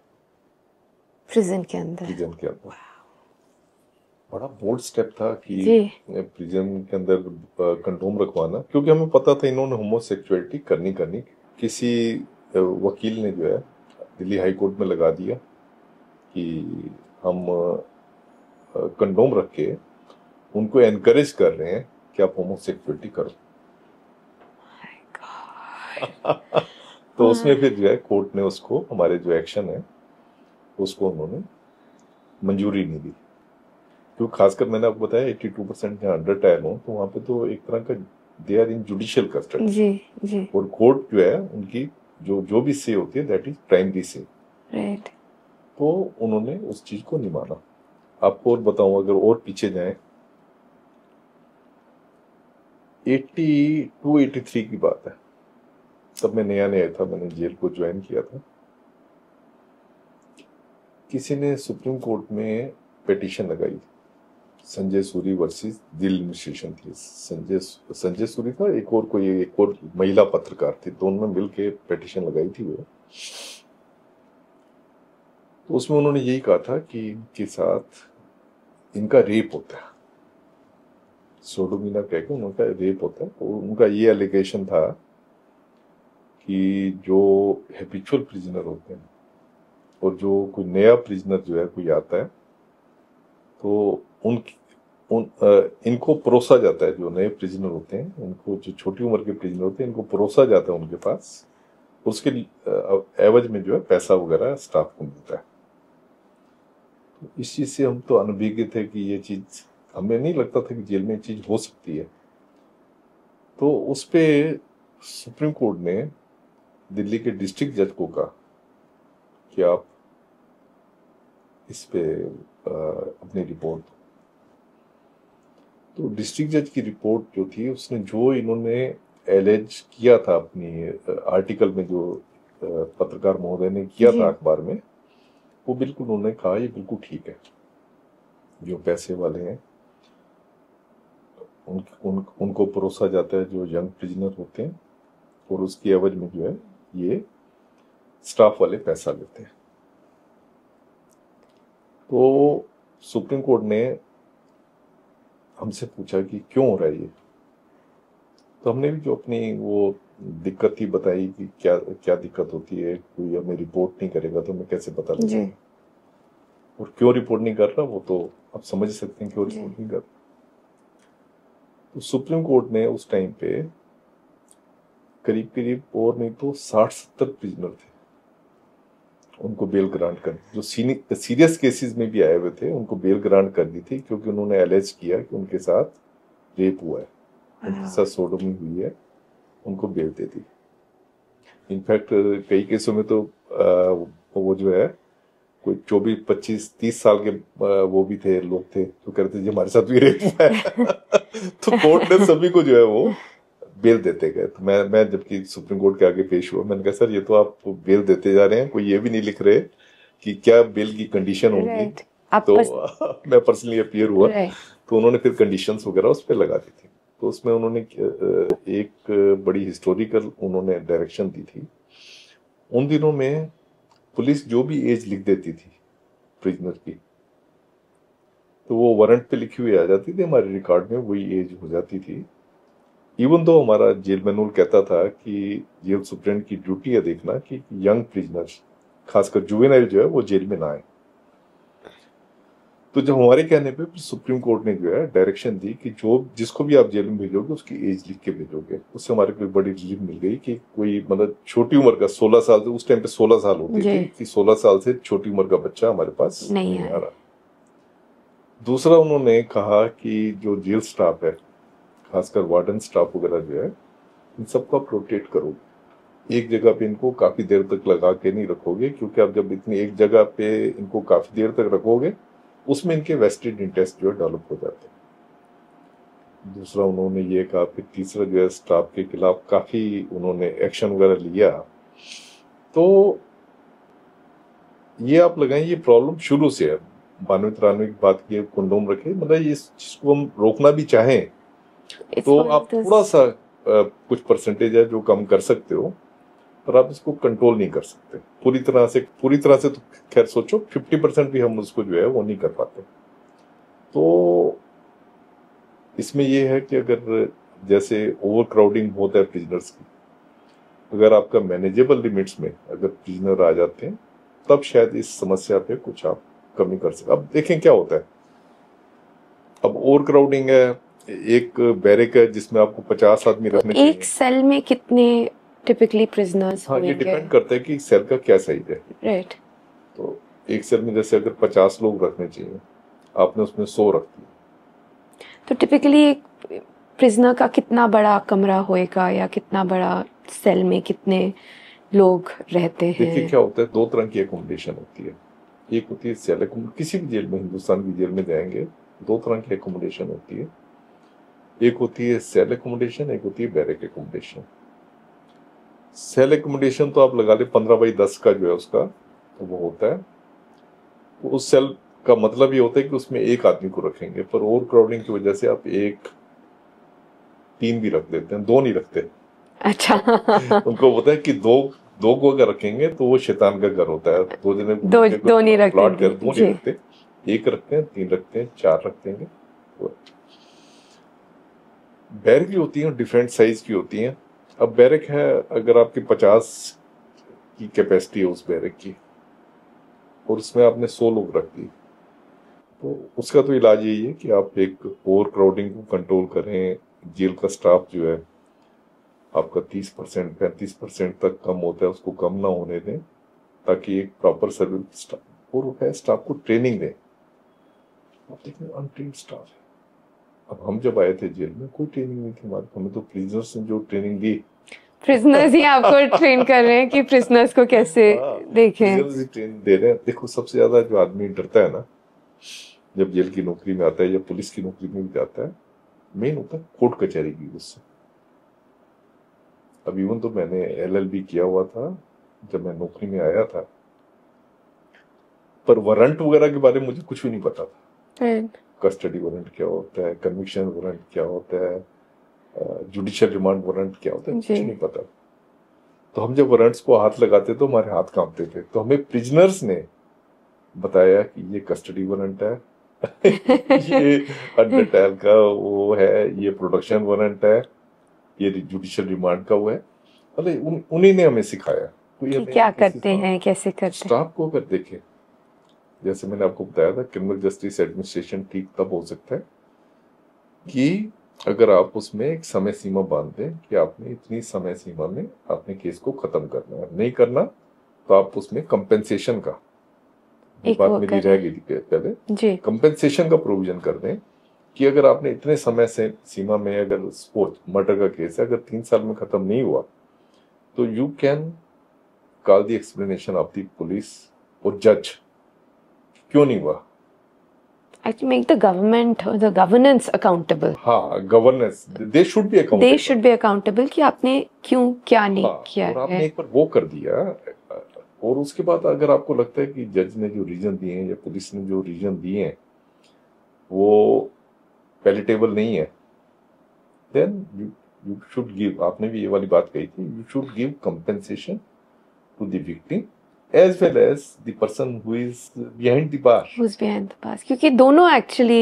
प्रिजन के अंदर। प्रिजन के अंदर। बड़ा बोल्ड स्टेप था कि जी। प्रिजन के अंदर कंडोम रखवाना, क्योंकि हमें पता था इन्होंने होमोसेक्सुअलिटी करनी। किसी वकील ने जो है दिल्ली हाई कोर्ट में लगा दिया कि हम कंडोम रख के उनको एनकरेज कर रहे हैं कि आप होमोसेक्सुअलिटी करो। तो उसमें फिर जो है कोर्ट ने उसको, हमारे जो एक्शन है उसको उन्होंने मंजूरी नहीं दी। क्योंकि खासकर मैंने आपको बताया 82% जहाँ अंडर ट्रायल हो, तो वहां पे तो एक तरह का they are in judicial custody. जी जी। और कोर्ट जो है उनकी जो भी से होती है दैट इज प्राइमरी से। राइट। तो उन्होंने उस चीज को नहीं माना। आपको और बताऊं, अगर और पीछे जाएं, 82-83 की बात है, तब मैं नया नया था, मैंने जेल को ज्वाइन किया था। किसी ने सुप्रीम कोर्ट में पिटीशन लगाई, संजय सूरी वर्सेस दिल्ली एडमिनिस्ट्रेशन थी। संजय सूरी था, एक और महिला पत्रकार थी, दोनों ने मिलकर पिटीशन लगाई थी वो। तो उसमें उन्होंने यही कहा था कि इनके साथ इनका रेप होता है, सोडोमिना कह के उनका रेप होता है। तो उनका ये एलिगेशन था कि जो हैबिचुअल प्रिजनर होते हैं और जो कोई नया प्रिजनर जो है कोई आता है, तो इनको परोसा जाता है, जो नए प्रिजनर होते हैं इनको, जो छोटी उम्र के प्रिजनर होते हैं इनको परोसा जाता है उनके पास, उसके एवज में जो है पैसा वगैरह स्टाफ को मिलता है। तो इस चीज से हम तो अनभिज्ञ थे कि ये चीज, हमें नहीं लगता था कि जेल में ये चीज हो सकती है। तो उस पे सुप्रीम कोर्ट ने दिल्ली के डिस्ट्रिक्ट जज को कहा कि आप इस पे अपनी रिपोर्ट। तो डिस्ट्रिक्ट जज की रिपोर्ट जो थी, उसने जो इन्होंने एलेज किया था अपनी आर्टिकल में, जो पत्रकार महोदय ने किया था अखबार में, वो बिल्कुल उन्होंने कहा ये बिल्कुल ठीक है। जो पैसे वाले हैं उनको परोसा जाता है जो यंग प्रिजनर होते हैं, और उसकी एवज में जो है ये स्टाफ वाले पैसा लेते हैं। तो सुप्रीम कोर्ट ने हमसे पूछा कि क्यों हो रहा है ये। तो हमने भी जो अपनी वो दिक्कत थी बताई कि क्या क्या दिक्कत होती है, कोई हमें रिपोर्ट नहीं करेगा तो हमें कैसे पता लगेगा, और क्यों रिपोर्ट नहीं कर रहा वो तो आप समझ सकते हैं क्यों रिपोर्ट नहीं कर रहा। तो सुप्रीम कोर्ट ने उस टाइम पे करीब करीब और नहीं तो 60-70 प्रिजनर थे, उनको बेल ग्रांट कर, जो सीरियस केसेस में भी आए हुए थे उनको बेल ग्रांट कर दी थी, क्योंकि उन्होंने एलेज किया कि उनके साथ रेप हुआ है, उनके साथ सोडोमी हुई है, उनको बेल दे दी। इनफैक्ट कई केसों में तो वो जो है कोई 24, 25, 30 साल के वो भी थे, लोग थे जो कहते थे हमारे साथ भी रेप हुआ है। तो कोर्ट ने सभी को जो है वो बेल देते गए। तो मैं जबकि सुप्रीम कोर्ट के आगे पेश हुआ, मैंने कहा सर ये तो आप बेल देते जा रहे हैं, कोई ये भी नहीं लिख रहे कि क्या बेल की कंडीशन होगी। तो मैं पर्सनली अपीयर हुआ, तो उन्होंने फिर कंडीशंस वगैरह उस पर लगा दी थी। तो उसमें उन्होंने एक बड़ी हिस्टोरिकल उन्होंने डायरेक्शन दी थी। उन दिनों में पुलिस जो भी एज लिख देती थी प्रिजनर की, तो वो वारंट पे लिखी हुई आ जाती थी, हमारे रिकॉर्ड में वही एज हो जाती थी। इवन दो हमारा जेल मैनुअल कहता था कि जेल सुप्रिटेंडेंट की ड्यूटी है देखना कि यंग प्रिजनर्स, खासकर जुवेनाइल जो है वो जेल में ना आए। तो जब हमारे कहने पे सुप्रीम कोर्ट ने जो है डायरेक्शन दी कि जो जिसको भी आप जेल में भेजोगे उसकी एज लिख के भेजोगे, उससे हमारे को बड़ी रिलीफ मिल गई कि कोई मतलब छोटी उम्र का 16 साल, उस टाइम पे 16 साल होती थी कि 16 साल से छोटी उम्र का बच्चा हमारे पास नहीं आ रहा। दूसरा उन्होंने कहा कि जो जेल स्टाफ है, खासकर वार्डन स्टाफ वगैरह जो है, इन सबको आप रोटेट करो, एक जगह पे इनको काफी देर तक लगा के नहीं रखोगे, क्योंकि आप जब इतनी एक जगह पे इनको काफी देर तक रखोगे उसमें इनके वेस्टेड इंटरेस्ट जो है डेवलप हो जाते हैं। दूसरा उन्होंने ये कहा। फिर तीसरा जो है स्टाफ के खिलाफ काफी उन्होंने एक्शन वगैरह लिया। तो ये आप लगाएं, ये प्रॉब्लम शुरू से है, 92-93 की बात की, कंडोम रखे, मतलब ये जिसको हम रोकना भी चाहें तो आप थोड़ा सा कुछ परसेंटेज है जो कम कर सकते हो, पर आप इसको कंट्रोल नहीं कर सकते पूरी तरह से तो खैर सोचो 50% भी हम उसको जो है वो नहीं कर पाते। तो इसमें ये है कि अगर जैसे ओवर क्राउडिंग बहुत है प्रिजनर्स की, अगर आपका मैनेजेबल लिमिट्स में अगर प्रिजनर आ जाते हैं तब शायद इस समस्या पे कुछ आप कमी कर सकते। अब देखें क्या होता है, अब ओवर क्राउडिंग है, एक बैरक है जिसमें आपको 50 आदमी रखने चाहिए। एक सेल में कितने टिपिकली प्रिजनर्स होंगे? ये डिपेंड करता है कि सेल का क्या साइज है। राइट। तो एक सेल में जैसे अगर 50 लोग रखने चाहिए, आपने उसमें 100 रख दिए, तो टिपिकली एक प्रिजनर का कितना बड़ा कमरा होएगा या कितना बड़ा सेल में कितने लोग रहते हैं? देखिए क्या होता है, दो तरह की एकोमोडेशन होती है। एक होती है सेल एकोमोडेशन, किसी भी जेल में, हिंदुस्तान की जेल में जाएंगे दो तरह की एकोमोडेशन होती है। एक होती है सेल एकोमोडेशन, एक होती है बैरक एकोमोडेशन। सेल एकोमोडेशन तो आप लगा ले 15x10 का जो है उसका तो वो होता है। उस सेल का मतलब ये होता है कि उसमें एक आदमी को रखेंगे, पर ओवर क्राउडिंग की वजह से आप 1, 3 भी रख देते हैं, 2 नहीं रखते। अच्छा। उनको पता है कि दो को अगर रखेंगे तो वो शैतान का घर होता है, दो जने दो नहीं रखते, दो नहीं रखते, एक रखते हैं, 3 रखते हैं, 4 रखते हैं। बैरक की होती है डिफरेंट साइज की होती हैं। अब बैरक है, अगर आपकी 50 की कैपेसिटी है उस बैरक की और उसमें आपने 100 लोग रख दिए, तो उसका तो इलाज यही है कि आप एक ओवर क्राउडिंग को कंट्रोल करें। जेल का स्टाफ जो है आपका 30% 35% तक कम होता है, उसको कम ना होने दें, ताकि एक प्रॉपर सर्विस और है स्टाफ को ट्रेनिंग दें। आप देखें अनट्रेन्ड स्टाफ है। अब हम जब आए थे जेल में कोई ट्रेनिंग नहीं थी हमारे, हमें तो प्रिजनर्स ने जो ट्रेनिंग दी, प्रिजनर्स ही आपको ट्रेन कर रहे हैं कि प्रिजनर्स को कैसे देखें। प्रिजनर्स ही ट्रेनिंग दे रहे हैं। देखो सबसे ज्यादा जो आदमी डरता है ना जब जेल की नौकरी में आता है या पुलिस की नौकरी में भी जाता है, मेन होता है कोर्ट कचहरी की गुस्सा। अब इवन तो मैंने LLB किया हुआ था जब मैं नौकरी में आया था, पर वारंट वगैरह के बारे में मुझे कुछ भी नहीं पता था। कस्टडी वारंट क्या होता है, कन्विक्शन वारंट क्या होता है, जुडिशियल रिमांड वारंट क्या होता है, कुछ नहीं पता। तो हम जब वारंट्स को हाथ लगाते तो हमारे हाथ कांपते थे। तो हमें प्रिजनर्स ने बताया कि ये कस्टडी वारंट है ये अंडर ट्रायल का वो है, ये प्रोडक्शन वारंट है, ये जुडिशियल रिमांड का वो है। मतलब उन्हीं ने हमें सिखाया कि क्या करते हैं, कैसे करते हैं। स्टाफ को अगर देखें, जैसे मैंने आपको बताया था, क्रिमिनल जस्टिस एडमिनिस्ट्रेशन ठीक तब हो सकता है कि अगर आप उसमें एक समय सीमा बांध दें कि आपने इतनी समय सीमा में आपने केस को खत्म करना है, नहीं करना तो आप उसमें कंपेंसेशन का, एक बात मेरी रह गई थी पहले, कंपेंसेशन का प्रोविजन कर दें कि अगर आपने इतने समय से सीमा में, अगर सपोज मर्डर का केस है, अगर 3 साल में खत्म नहीं हुआ तो you can call the explanation of the police और जज क्यों नहीं हुआ। Actually make the government or the governance accountable. हाँ, governance, they should be accountable, They should be accountable कि आपने क्यों क्या नहीं किया और आपने है। एक बार वो कर दिया, और उसके बाद अगर आपको लगता है कि जज ने जो रीजन दिए हैं या पुलिस ने जो रीजन दिए हैं वो पैलेटेबल नहीं है, देन यू शुड गिव, आपने भी ये वाली बात कही थी, you should give compensation to the victim as well as the person who is behind the bar. Who's behind the bars? क्योंकि दोनों actually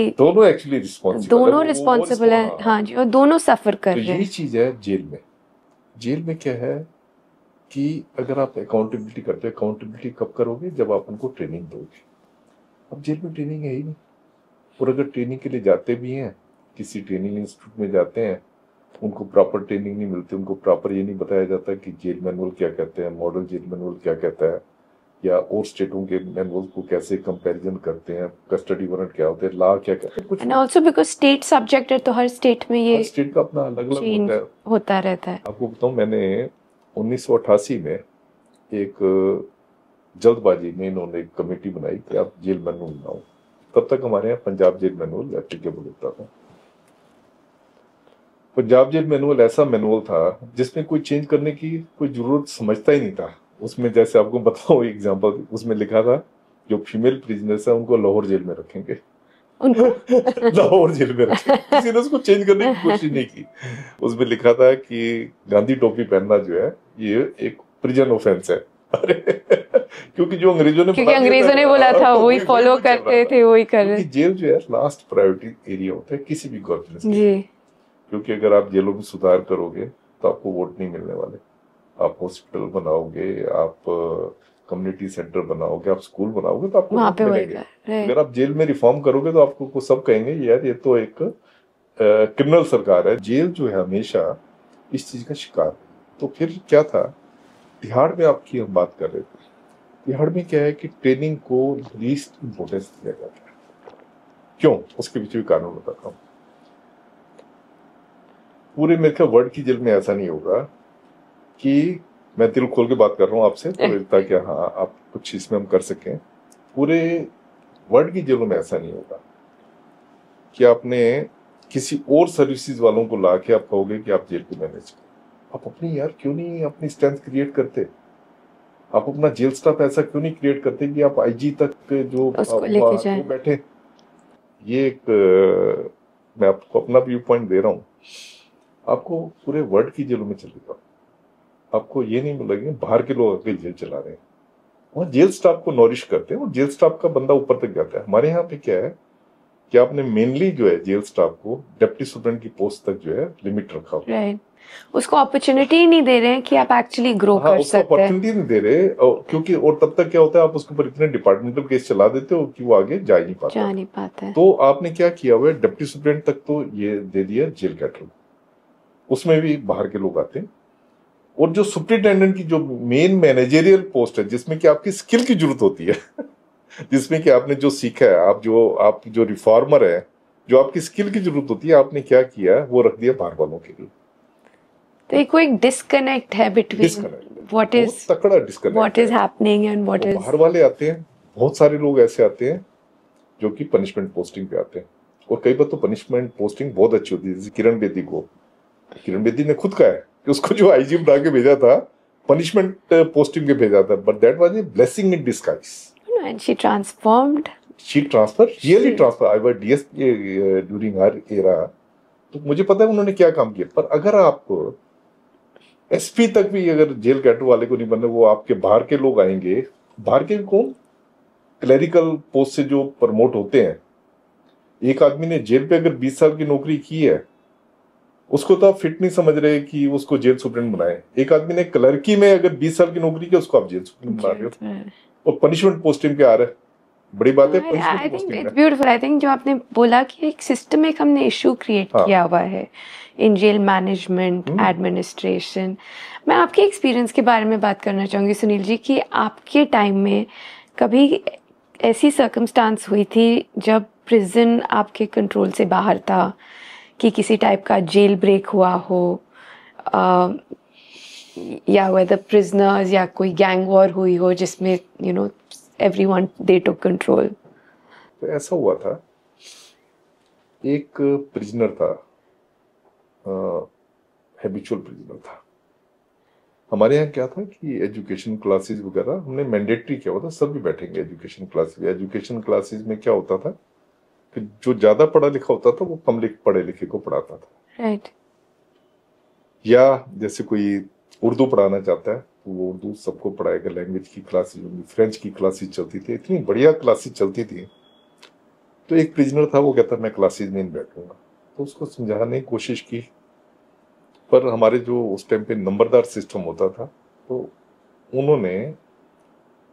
रिस्पॉन्सिबल, दोनों रिस्पॉन्सिबल है, हाँ जी, और दोनों सफर कर तो रहे हैं। यही चीज है जेल में क्या है कि अगर आप अकाउंटेबिलिटी करते हो, अकाउंटेबिलिटी कब करोगे, जब आप उनको ट्रेनिंग दोगे। अब जेल में ट्रेनिंग है ही नहीं, और अगर ट्रेनिंग के लिए जाते भी हैं, किसी ट्रेनिंग इंस्टीट्यूट में जाते हैं, उनको प्रॉपर ट्रेनिंग नहीं मिलती, उनको प्रॉपर ये नहीं बताया जाता कि जेल मैनुअल क्या कहते हैं, मॉडल जेल मैनुअल क्या कहता है, या और स्टेटों के मैनुअल को कैसे कंपैरिजन करते हैं, कस्टडी वारंट क्या होते हैं, लॉ क्या कहते हैं, कुछ। And also because state subject है तो हर स्टेट में ये स्टेट का अपना अलग अलग होता रहता है। आपको बताऊं, मैंने 1988 में एक जल्दबाजी में इन्होंने एक कमेटी बनाई कि आप जेल मैनुअल बनाओ। तब तक हमारे यहाँ पंजाब जेल मैनुअल एप्लीकेबल होता था। पंजाब जेल मैनुअल ऐसा मैनुअल था जिसमें कोई चेंज करने की कोई जरूरत समझता ही नहीं था। उसमें जैसे आपको बताऊं एग्जांपल, उसमें लिखा था जो फीमेल प्रिजनर्स है उनको लाहौर जेल में रखेंगे, लाहौर जेल में रखेंगे, किसी ने उसको चेंज करने की कोशिश नहीं की। उसमें लिखा था कि गांधी टोपी पहनना जो है ये एक प्रिजन ऑफेंस है। अरे क्योंकि जो अंग्रेजों ने बोला था वही फॉलो करते थे, वही कर रहे। जेल जो है लास्ट प्रायोरिटी एरिया होता है किसी भी गवर्नमेंट जी, क्योंकि अगर आप जेलों में सुधार करोगे तो आपको वोट नहीं मिलने वाले। आप हॉस्पिटल बनाओगे, आप कम्युनिटी सेंटर बनाओगे, आप स्कूल बनाओगे तो आपको वोट मिलेंगे। अगर आप जेल में रिफॉर्म करोगे तो आपको सब कहेंगे यार ये तो एक क्रिमिनल सरकार है। जेल जो है हमेशा इस चीज का शिकार। तो फिर क्या था, तिहाड़ में आपकी हम बात कर रहे थे, तिहाड़ में क्या है कि ट्रेनिंग को लीस्ट इम्पोर्टेंस दिया जाता है। क्यों, उसके पीछे भी कारण बताता हूँ। पूरे मेरे ख्याल वर्ल्ड की जेल में ऐसा नहीं होगा कि मैं दिल खोल के बात कर रहा हूँ आपसे, तो ताकि हाँ आप कुछ इसमें हम कर सकें। पूरे वर्ल्ड की जेलों में ऐसा नहीं होगा कि आपने किसी और सर्विसेज वालों को ला के आप कहोगे कि आप जेल को मैनेज करो। आप अपनी यार क्यों नहीं अपनी स्ट्रेंथ क्रिएट करते? आप अपना जेल स्टाफ ऐसा क्यों नहीं क्रिएट करते कि आप आईजी तक जो वो बैठे। ये एक मैं आपको अपना व्यू पॉइंट दे रहा हूँ। आपको पूरे वर्ल्ड की जेलों में चलेगा, आपको ये नहीं मिलेगा बाहर के लोग आके जेल चला रहे हैं। वहाँ जेल स्टाफ को नॉरिश करते हैं और जेल स्टाफ का बंदा ऊपर तक जाता है। हमारे यहाँ पे क्या है कि आपने मेनली जो है जेल स्टाफ को डिप्टी सुपरिटेंडेंट की पोस्ट तक जो है लिमिट रखा हुआ है। उसको अपॉर्चुनिटी नहीं दे रहे हैं कि आप एक्चुअली ग्रो कर सकते हैं। अपॉर्चुनिटी नहीं दे रहे क्योंकि और तब तक क्या होता है, आप उसके ऊपर इतने डिपार्टमेंटल केस चला देते हो कि वो आगे जा ही नहीं पाता है। तो आपने क्या किया हुआ है, डिप्टी सुपरिटेंडेंट तक तो ये दे दिया जेल कैटल, उसमें भी बाहर के लोग आते हैं। और जो सुपरिटेंडेंट की जो मेन मैनेजरियल पोस्ट है जिसमें कि आपकी स्किल की जरूरत होती है जिसमें कि आपने जो सीखा है, आप जो रिफॉर्मर है, जो आपकी स्किल की जरूरत होती है, आपने क्या किया वो रख दिया बाहर वालों के लिए। तो कोई डिस्कनेक्ट है बिटवीन व्हाट इज तकड़ा disconnect, what is happening and what is. बाहर वाले आते हैं, बहुत सारे लोग ऐसे आते हैं जो कि पनिशमेंट पोस्टिंग पे आते हैं, और कई बार तो पनिशमेंट पोस्टिंग बहुत अच्छी होती है। जैसे किरण बेदी ने खुद कहा है कि उसको जो आईजी बना के भेजा था पनिशमेंट पोस्टिंग पे भेजा था, but that was a blessing in disguise. And she transformed. She transferred. I was DSP during her era. तो मुझे पता है उन्होंने क्या काम किया। पर अगर आप एसपी तक भी अगर जेल कैटर वाले को नहीं बनने, वो आपके बाहर के लोग आएंगे। बाहर के कौन? क्लरिकल पोस्ट से जो प्रमोट होते हैं। एक आदमी ने जेल पे अगर 20 साल की नौकरी की है, उसको तो आप फिट नहीं समझ रहे कि उसको जेल सुपरिटेंडेंट बनाए। एक आदमी ने क्लर्की में अगर 20 साल की नौकरी की, उसको आप जेल सुपरिटेंडेंट बना रहे हो और पनिशमेंट पोस्टिंग पे आ रहा है। बड़ी बात है। I think it's beautiful. I think जो आपने बोला कि एक सिस्टमिक हमने इशू क्रिएट किया हुआ है इन जेल मैनेजमेंट एडमिनिस्ट्रेशन। मैं आपके एक्सपीरियंस के बारे में बात करना चाहूँगी सुनील जी कि आपके टाइम में कभी ऐसी सर्कमस्टांस हुई थी जब प्रिजन आपके कंट्रोल से बाहर था, कि किसी टाइप का जेल ब्रेक हुआ हो, या वेदर प्रिजनर्स या कोई गैंग वॉर हुई हो जिसमें एवरीवन दे टुक कंट्रोल? तो ऐसा हुआ था एक प्रिजनर था, हैबिचुअल प्रिजनर था। हमारे यहाँ क्या था कि एजुकेशन क्लासेस वगैरह हमने मैंडेटरी किया हुआ था, सब भी बैठेंगे एजुकेशन क्लासेस। एजुकेशन क्लासेस में क्या होता था कि जो ज्यादा पढ़ा लिखा होता था वो कम पढ़े लिखे को पढ़ाता था। राइट। या जैसे कोई उर्दू पढ़ाना चाहता है तो वो उर्दू सबको पढ़ाएगा, लैंग्वेज की क्लासेज होंगी, फ्रेंच की क्लासेज चलती थी, इतनी बढ़िया क्लासेज चलती थी। तो एक प्रिजनर था, वो कहता मैं क्लासेज में नहीं बैठूंगा। तो उसको समझाने की कोशिश की, पर हमारे जो उस टाइम पे नंबरदार सिस्टम होता था तो उन्होंने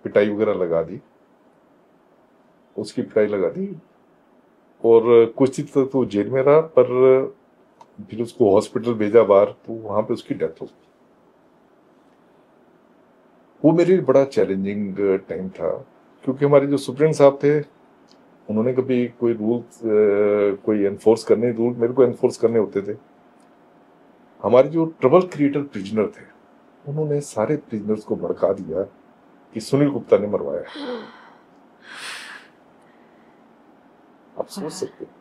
पिटाई वगैरह लगा दी, उसकी पिटाई लगा दी, और कुछ दिन तक तो जेल में रहा। पर फिर उसको हॉस्पिटल भेजा बाहर, तो वहां पे उसकी डेथ हो गई। वो मेरे लिए बड़ा चैलेंजिंग टाइम था, क्योंकि हमारे जो सुप्रीम साहब थे उन्होंने कभी कोई रूल कोई एनफोर्स करने, रूल मेरे को एनफोर्स करने होते थे। हमारे जो ट्रबल क्रिएटर प्रिजनर थे उन्होंने सारे प्रिजनर्स को भड़का दिया कि सुनील गुप्ता ने मरवाया। आप सोच सकते हैं,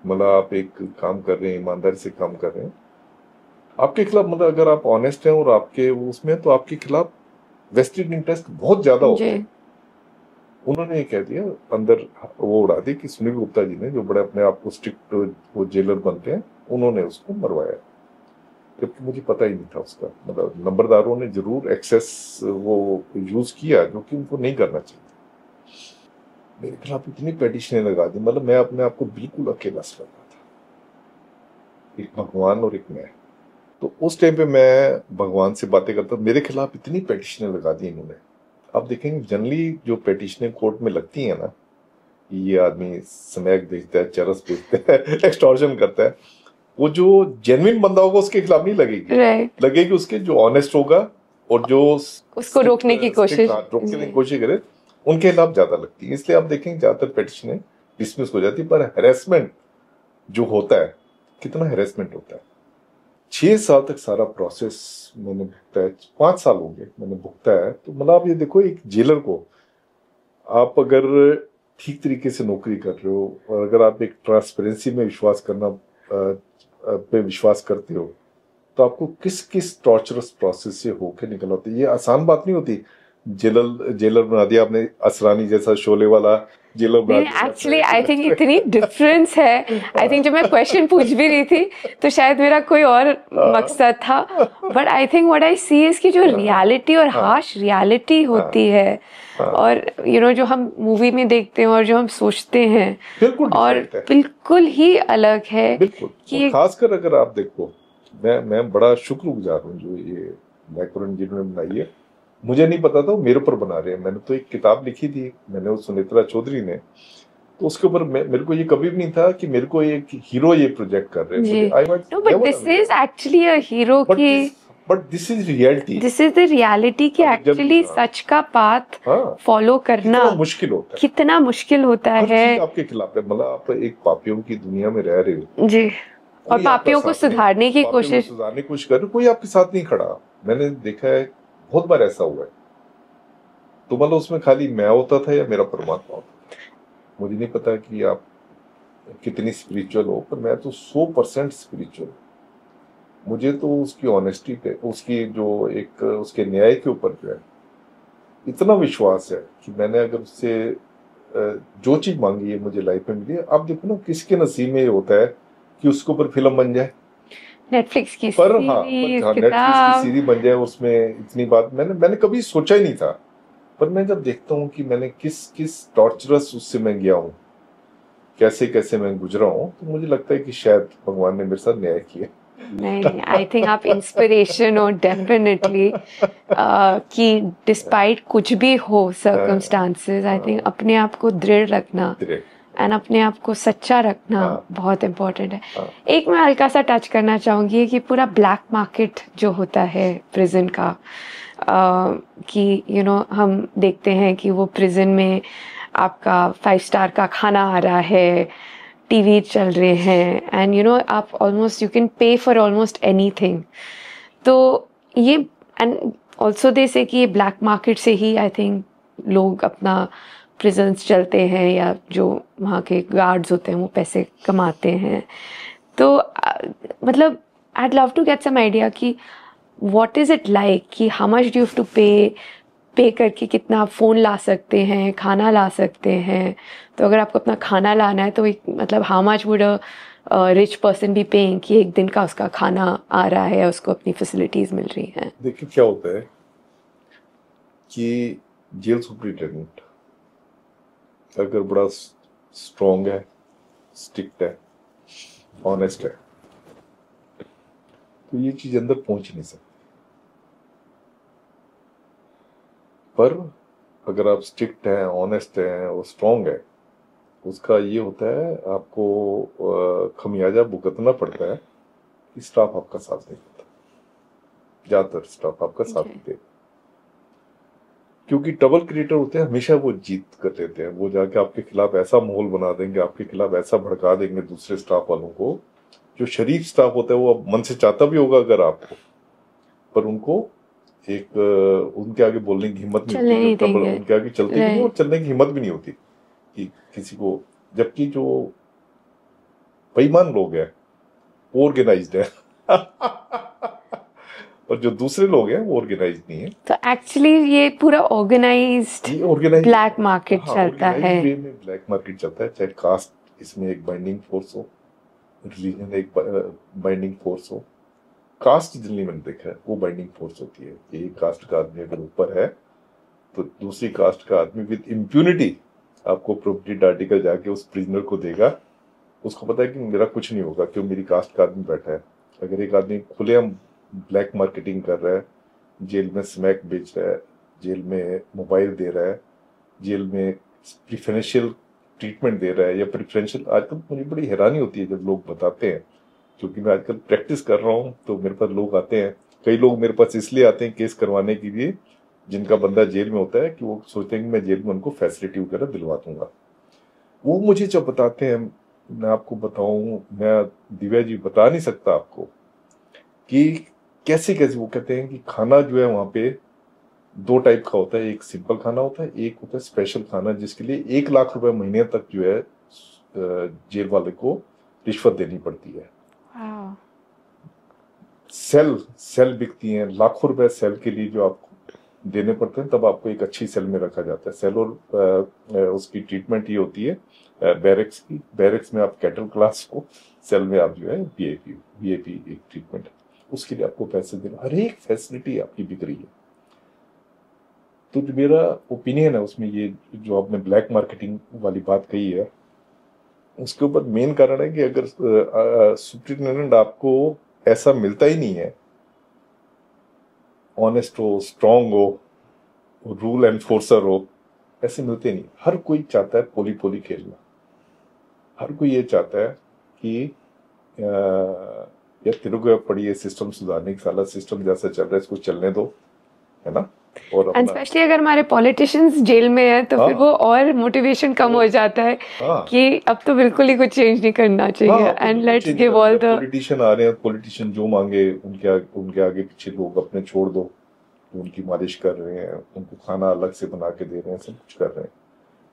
मतलब आप एक काम कर रहे हैं, ईमानदारी से काम कर रहे हैं, आपके खिलाफ मतलब अगर आप ऑनेस्ट हैं और आपके उसमें, तो आपके खिलाफ वेस्टेड इंटरेस्ट बहुत ज्यादा होते हैं। उन्होंने ये कह दिया अंदर, वो उड़ा दी कि सुनील गुप्ता जी ने, जो बड़े अपने आप को स्ट्रिक्ट वो जेलर बनते हैं, उन्होंने उसको मरवाया, जबकि मुझे पता ही नहीं था उसका। मतलब नंबरदारों ने जरूर एक्सेस वो यूज किया जो कि उनको नहीं करना चाहिए। मेरे खिलाफ इतनी पेटिशनें लगा दी, मतलब मैं अपने आप को बिल्कुल अकेला समझ रहा था, एक भगवान और एक मैं। तो उस टाइम पे मैं भगवान से बातें करता, मेरे खिलाफ इतनी पेटिशनें लगा दी इन्होंने। अब देखेंगे जनरली जो पेटिशनें कोर्ट में लगती हैं ना, ये आदमी स्मैक बेचता है, चरस बेचता है, एक्सटॉर्शन करता है, वो जो जेन्युइन बंदा होगा उसके खिलाफ नहीं लगेगी। लगेगी उसके जो ऑनेस्ट होगा और जो उसको रोकने की कोशिश करे, उनके खिलाफ ज्यादा लगती है। इसलिए आप देखेंगे ज्यादातर पेटिशनें डिसमिस हो जाती है। पर हैरेसमेंट जो होता है, कितना हैरेसमेंट होता है। 6 साल तक सारा प्रोसेस मैंने भुगता है, 5 साल हो गए मैंने भुगता है। तो मतलब आप ये देखो, एक जेलर को आप अगर ठीक तरीके से नौकरी कर रहे हो और अगर आप एक ट्रांसपेरेंसी में विश्वास करना पे विश्वास करते हो, तो आपको किस किस टॉर्चरस प्रोसेस से होके निकल होती है। ये आसान बात नहीं होती। जेलर बना दिया आपने, असरानी जैसा शोले वाला जेलर बना दिया। एक्चुअली आई थिंक इतनी डिफरेंस है। आई थिंक जब मैं क्वेश्चन पूछ भी रही थी तो शायद मेरा कोई और मकसद था, but I think what I see is कि जो रियलिटी और हार्श रियलिटी होती है, और जो हम मूवी में देखते हैं और जो हम सोचते हैं, और बिल्कुल ही अलग है। कि खासकर अगर आप देखो, मैं बड़ा शुक्रगुजार हूँ जो ये मैकरन जिन्होंने बनाई है। मुझे नहीं पता था वो मेरे ऊपर बना रहे हैं। मैंने तो एक किताब लिखी थी, मैंने सुनेत्रा चौधरी ने, तो उसके ऊपर मेरे को ये कभी भी नहीं था कि मेरे को एक हीरो ये प्रोजेक्ट कर रहे हैं। But this is actually a hero की, but this is reality, this is the reality कि एक्चुअली सच का पाथ फॉलो करना कितना मुश्किल होता है। आपके खिलाफ है, मतलब आप एक पापियों की दुनिया में रह रहे हो जी, और पापियों को सुधारने की कोशिश कर रहे हो, कोई आपके साथ नहीं खड़ा। मैंने देखा है बहुत बार ऐसा हुआ है। तो मतलब उसमें खाली मैं होता था या मेरा परमात्मा होता था, मुझे नहीं पता कि आप कितनी स्पिरिचुअल हो, पर मैं तो 100% स्पिरिचुअल। मुझे तो उसकी ऑनेस्टी पे, उसकी जो एक उसके न्याय के ऊपर जो है इतना विश्वास है कि मैंने अगर उससे जो चीज मांगी है मुझे लाइफ में मिली है। आप देखो ना, किसके नसीब में ये होता है कि उसके ऊपर फिल्म बन जाए, नेटफ्लिक्स की सीरीज बन जाए, उसमें इतनी बात मैंने कभी सोचा ही नहीं था। पर मैं जब देखता हूँ कि मैंने किस किस टॉर्चरस उससे मैं गया हूँ, कैसे कैसे मैं गुजरा हूँ, तो मुझे लगता है कि शायद भगवान ने मेरे साथ न्याय किया। नहीं, आई थिंक आप इंस्पिरेशन हो डेफिनेटली, कि डिस्पाइट कुछ भी हो सर्कमस्टांसेस, आई थिंक अपने आप को दृढ़ रखना एंड अपने आप को सच्चा रखना बहुत इम्पोर्टेंट है। एक मैं हल्का सा टच करना चाहूँगी कि पूरा ब्लैक मार्केट जो होता है प्रिजन का, कि हम देखते हैं कि वो प्रिजन में आपका 5 स्टार का खाना आ रहा है, टीवी चल रहे हैं, एंड आप almost you can pay for almost anything. तो ये, एंड ऑल्सो दे से कि ये ब्लैक मार्केट से ही आई थिंक लोग अपना प्रिजन्स चलते हैं या जो वहाँ के गार्ड्स होते हैं वो पैसे कमाते हैं। तो मतलब I'd love to get some idea कि what is it like, कि how much do you have to पे करके कितना आप फ़ोन ला सकते हैं, खाना ला सकते हैं। तो अगर आपको अपना खाना लाना है तो एक मतलब how much would a rich person be paying कि एक दिन का उसका खाना आ रहा है, उसको अपनी फैसिलिटीज़ मिल रही हैं। देखिए क्या होता है कि जेल सुपरिटेंडेंट अगर बड़ा स्ट्रॉन्ग है, स्ट्रिक्ट है, ऑनेस्ट है, तो ये चीज अंदर पहुंच नहीं सकती। पर अगर आप स्ट्रिक्ट हैं, ऑनेस्ट हैं और स्ट्रॉन्ग है, उसका ये होता है आपको खमियाजा भुगतना पड़ता है कि स्टाफ आपका साथ नहीं देता, ज्यादातर स्टाफ आपका साथ नहीं देता, क्योंकि ट्रबल क्रिएटर होते हैं, हमेशा वो जीत कर लेते हैं। वो जाके आपके खिलाफ ऐसा माहौल बना देंगे, आपके खिलाफ ऐसा भड़का देंगे दूसरे स्टाफ वालों को। जो शरीफ स्टाफ होता है वो मन से चाहता भी होगा अगर आपको, पर उनको एक उनके आगे बोलने की हिम्मत नहीं होती, उनके आगे चलते भी नहीं और चलने की हिम्मत भी नहीं होती कि किसी को। जबकि जो बेईमान लोग हैं वो ऑर्गेनाइज्ड है और जो दूसरे लोग हैं वो ऑर्गेनाइज्ड नहीं है। तो एक्चुअली ये पूरा ऑर्गेनाइज्ड ब्लैक मार्केट चलता है। ब्लैक मार्केट चलता है, चाहे कास्ट इसमें एक बाइंडिंग फोर्स हो, रिलीजन एक बाइंडिंग फोर्स हो। कास्ट जनरली मैंने देखा है वो बाइंडिंग फोर्स होती है। एक कास्ट का आदमी अगर ऊपर है तो दूसरी कास्ट का आदमी विद इम्प्यूनिटी आपको प्रोपर्टी आर्टिकल जाके उस प्रिजनर को देगा। उसको पता है कि मेरा कुछ नहीं होगा, क्यों मेरी कास्ट का आदमी बैठा है। अगर एक आदमी खुलेआम ब्लैक मार्केटिंग कर रहा है, जेल में स्मैक बेच रहा है, जेल में मोबाइल दे रहा है, जेल में प्रिफरेंशियल ट्रीटमेंट दे रहा है या प्रिफरेंशियल, आजकल मुझे बड़ी हैरानी होती है जब लोग बताते हैं, क्योंकि मैं आजकल प्रैक्टिस कर रहा हूँ तो मेरे पास लोग आते हैं। कई लोग मेरे पास इसलिए आते हैं केस करवाने के लिए जिनका बंदा जेल में होता है कि वो सोचते हैं कि मैं जेल में उनको फैसिलिटी वगैरह दिलवा दूंगा। वो मुझे जब बताते हैं, मैं आपको बताऊं, मैं दिव्या जी बता नहीं सकता आपको कि कैसे कैसे वो कहते हैं कि खाना जो है वहां पे 2 टाइप का होता है। एक सिंपल खाना होता है, एक होता है स्पेशल खाना, जिसके लिए 1 लाख रुपए महीने तक जो है जेल वाले को रिश्वत देनी पड़ती है। सेल बिकती हैं, लाखों रुपए सेल के लिए जो आपको देने पड़ते हैं, तब आपको एक अच्छी सेल में रखा जाता है। सेल और उसकी ट्रीटमेंट ये होती है बैरक्स की। बैरक्स में आप कैटल क्लास हो, सेल में आप जो है वीआईपी एक ट्रीटमेंट, उसके लिए आपको पैसे देना, हर एक फैसिलिटी आपकी बिक रही है। तो जो मेरा ओपिनियन है उसमें, ये जो आपने ब्लैक मार्केटिंग वाली बात कही है, उसके ऊपर मेन कारण है कि अगर सुपरिटेंडेंट आपको ऐसा मिलता ही नहीं है, ऑनेस्ट हो, स्ट्रांग हो, रूल एनफोर्सर हो, ऐसे मिलते नहीं। हर कोई चाहता है पोली पोली खेलना, हर कोई ये चाहता है कि यार तेरे को पड़ी है सिस्टम सुधारने की, साला सिस्टम जैसा चल रहा है इसको चलने दो, है ना। और स्पेशली अगर हमारे पॉलिटिशियंस जेल में है तो फिर वो और मोटिवेशन कम हो जाता है कि अब तो बिल्कुल ही कुछ चेंज नहीं करना चाहिए। And let's give all the politician आ रहे हैं, पॉलिटिशियन जो मांगे उनके आगे पीछे लोग अपने छोड़ दो, उनकी मालिश कर रहे हैं, उनको खाना अलग से बना के दे रहे हैं, सब कुछ कर रहे हैं।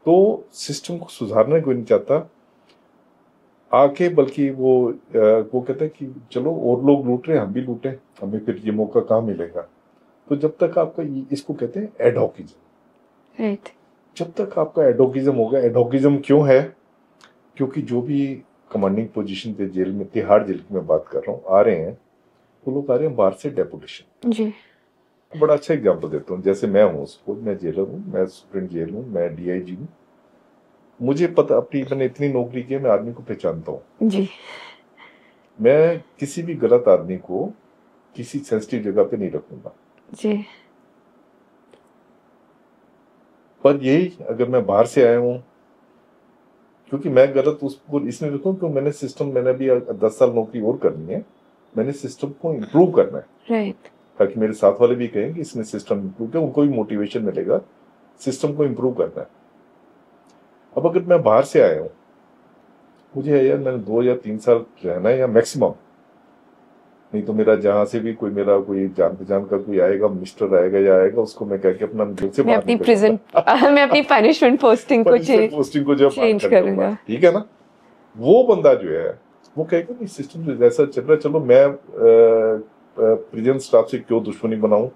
तो सिस्टम को सुधारने कोई नहीं चाहता आके, बल्कि वो कहते हैं कि चलो और लोग लूट रहे हैं, हम भी लूटें, हमें फिर ये मौका कहाँ मिलेगा। तो जब तक आपका इसको कहते हैं एडहॉकिज्म, राइट, जब तक आपका एडहॉकिज्म होगा। एडहॉकिज्म क्यों है? क्योंकि जो भी कमांडिंग पोजीशन पे जेल में, तिहाड़ जेल की मैं बात कर रहा हूँ, आ रहे हैं वो लोग, आ रहे हैं बाहर से डेपुटेशन। जी, बड़ा अच्छा एग्जाम्पल देता हूँ। जैसे मैं हूँ, सपोज मैं जेलर हूँ, मैं सुप्रीम जेल हूँ, मैं डीआईजी हूँ, मुझे पता, अपनी मैंने इतनी नौकरी की है, मैं आदमी को पहचानता हूँ जी, मैं किसी भी गलत आदमी को किसी सेंसिटिव जगह पे नहीं रखूंगा जी। पर यही अगर मैं बाहर से आया हूँ, क्योंकि मैं गलत उसको इसमें रखूँ क्यों, मैंने सिस्टम, मैंने भी 10 साल नौकरी और करनी है, मैंने सिस्टम को इम्प्रूव करना है, राइट, ताकि मेरे साथ वाले भी कहें कि इसने सिस्टम इम्प्रूव किया, उनको भी मोटिवेशन मिलेगा सिस्टम को इम्प्रूव करना है। अब अगर मैं बाहर से आया हूँ, मुझे यार मैंने 2 या 3 साल रहना है या मैक्सिमम, नहीं तो मेरा जहां से भी मेरा कोई जान पहचान का कोई आएगा, मिनिस्टर आएगा या आएगा, उसको मैं कह के अपना जेल से बाहर मैं अपनी पनिशमेंट पोस्टिंग को चेंज करूंगा, ठीक है ना। वो बंदा जो है वो कहेगा नहीं सिस्टम जो जैसा चल रहा है, चलो मैं प्रिजन स्टाफ से क्यों दुश्मनी बनाऊं,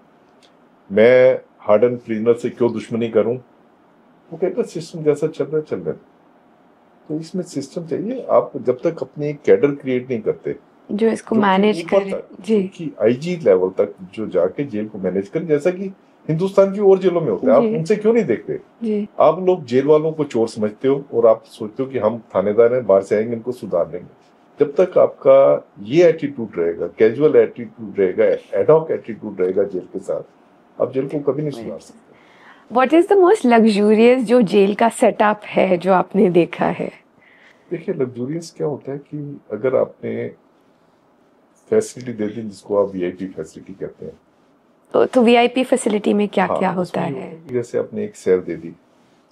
मैं हार्डन प्रिजनर से क्यों दुश्मनी करूं। वो कहता सिस्टम जैसा चल रहा है चल रहा है। तो इसमें सिस्टम चाहिए। आप जब तक अपने एक कैडर क्रिएट नहीं करते जो इसको मैनेज करे, जी, कि आईजी लेवल तक जो जाके जेल को मैनेज करे, जैसा कि हिंदुस्तान की और जेलों में होता है। आप उनसे क्यों नहीं देखते? जी। आप लोग जेल वालों को चोर समझते हो और आप सोचते हो कि हम थानेदार हैं, बाहर से आएंगे इनको सुधार देंगे। जब तक आपका ये एटीट्यूड रहेगा, कैजुअल एटीट्यूड रहेगा, एडहॉक एटीट्यूड रहेगा जेल के साथ, आप जेल को कभी नहीं सुधार सकते। What is the most luxurious जो जेल का सेटअप है जो आपने देखा है? देखिए लग्जूरियस क्या होता है कि अगर आपने फैसिलिटी दे दी जिसको आप वीआईपी फैसिलिटी कहते हैं, तो वीआईपी फैसिलिटी में क्या क्या होता है? जैसे आपने एक सेल दे दी,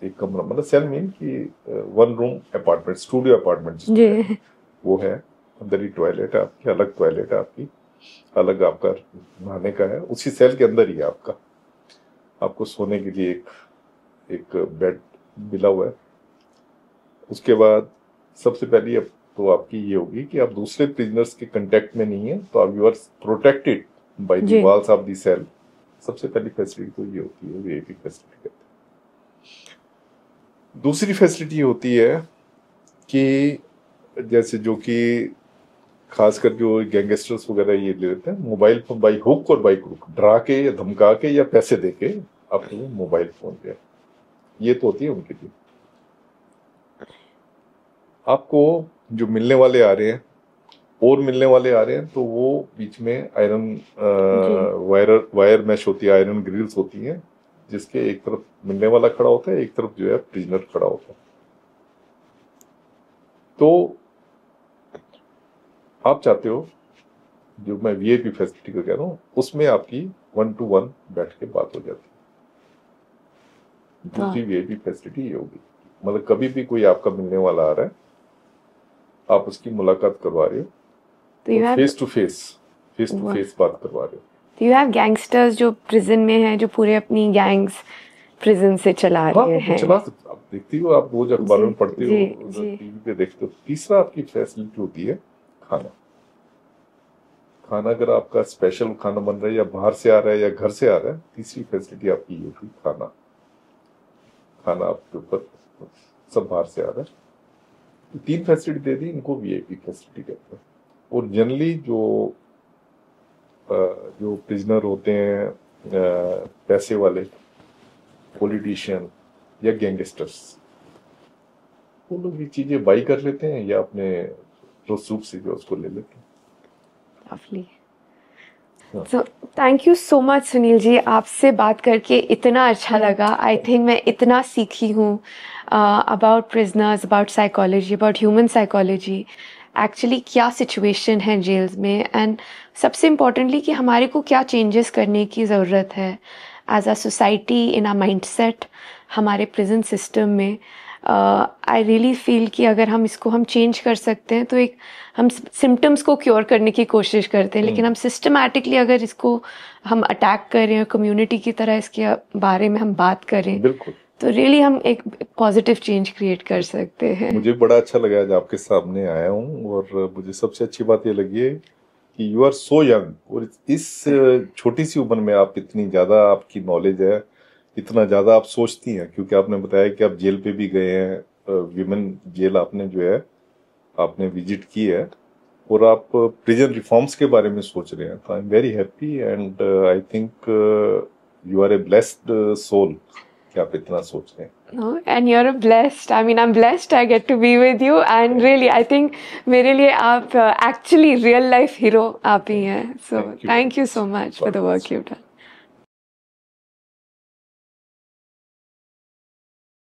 एक कमरा, मतलब सेल मीन कि 1 रूम अपार्टमेंट, स्टूडियो अपार्टमेंट वो है, अंदर ही टॉयलेट है आपकी, अलग टॉयलेट है आपकी, अलग आपका नहाने का है, उसी सेल के अंदर ही है आपका। आपको सोने के लिए एक बेड मिला हुआ है। उसके बाद सबसे पहली अब तो आपकी ये होगी कि आप दूसरे प्रिजनर्स के कांटेक्ट में नहीं है, तो आप you are protected by the walls of the cell. सबसे पहली फैसिलिटी तो ये होती है, वीआईपी फैसिलिटी कहते हैं। दूसरी फैसिलिटी होती है कि जैसे जो कि खासकर जो गैंगस्टर्स वगैरह ये ले लेते हैं, मोबाइल फोन बाई हुक और बाई क्रूक, डरा के या धमका के या पैसे दे के अपने मोबाइल फोन पे, ये तो होती है उनके लिए। आपको जो मिलने वाले आ रहे हैं और मिलने वाले आ रहे हैं, तो वो बीच में आयरन वायर मैश होती है, आयरन ग्रिल्स होती हैं, जिसके एक तरफ मिलने वाला खड़ा होता है, एक तरफ जो है प्रिजनर खड़ा होता है। तो आप चाहते हो, जो मैं वीआईपी फैसिलिटी का कह रहा हूं, उसमें आपकी 1 to 1 बैठ के बात हो जाती है। दूसरी वीआईपी फैसिलिटी ये होगी, मतलब कभी भी कोई आपका मिलने वाला आ रहा है, आप उसकी मुलाकात करवा रहे हो, तो फेस टू फेस बात करवा रहे हो। तो यू हैव गैंगस्टर्स जो प्रिजन में हैं, जो पूरे अपनी गैंग्स प्रिजन से चला रहे हैं। चला सकते, आप देखती हो, आप रोज अखबार में पढ़ते हो, टीवी पे देखते हो। तीसरा आपकी फैसिलिटी होती है खाना। खाना अगर आपका स्पेशल खाना बन रहा है या बाहर से आ रहा है या घर से आ रहा है, तीसरी फैसिलिटी आपकी ये होगी खाना। खाना आपके ऊपर सब बाहर से आ रहा है, 3 फैसिलिटी दे दी, इनको वीआईपी फैसिलिटी कहते हैं। और जनरली जो प्रिजनर होते हैं, पैसे वाले, पॉलिटिशियन या गैंगस्टर्स, वो लोग ये चीजें बाई कर लेते हैं या अपने रसूख से जो उसको ले लेते हैं। Lovely. So thank you so much Sunil ji, आपसे बात करके इतना अच्छा लगा। आई थिंक मैं इतना सीखी हूँ about prisoners, about psychology, about human psychology, actually क्या सिचुएशन है जेल्स में, एंड सबसे इम्पॉर्टेंटली कि हमारे को क्या चेंजेस करने की ज़रूरत है as a society, in ah mindset, हमारे प्रिजन सिस्टम में। आई रियली फील कि अगर हम इसको चेंज कर सकते हैं, तो एक हम सिम्टम्स को क्योर करने की कोशिश करते हैं, लेकिन हम सिस्टमैटिकली अगर इसको हम अटैक करें और कम्युनिटी की तरह इसके बारे में हम बात करें, बिल्कुल, तो रियली हम एक पॉजिटिव चेंज क्रिएट कर सकते हैं। मुझे बड़ा अच्छा लगा आज आपके सामने आया हूँ, और मुझे सबसे अच्छी बात ये लगी है कि यू आर सो यंग, और इस छोटी सी उम्र में आप इतनी ज़्यादा आपकी नॉलेज है, इतना ज़्यादा आप सोचती हैं, क्योंकि आपने बताया कि आप जेल पे भी गए हैं, विमेन जेल आपने जो है आपने विजिट की है, और आप प्रिजन रिफॉर्म्स के बारे में सोच रहे हैं। तो I am very happy, and I think you are a blessed soul कि आप इतना सोच रहे हैं। No, and you're blessed. I mean, I'm blessed I get to be with you, and really, I think मेरे लिए आप actually real life hero आप ही हैं. So thank you so much for the work you've done.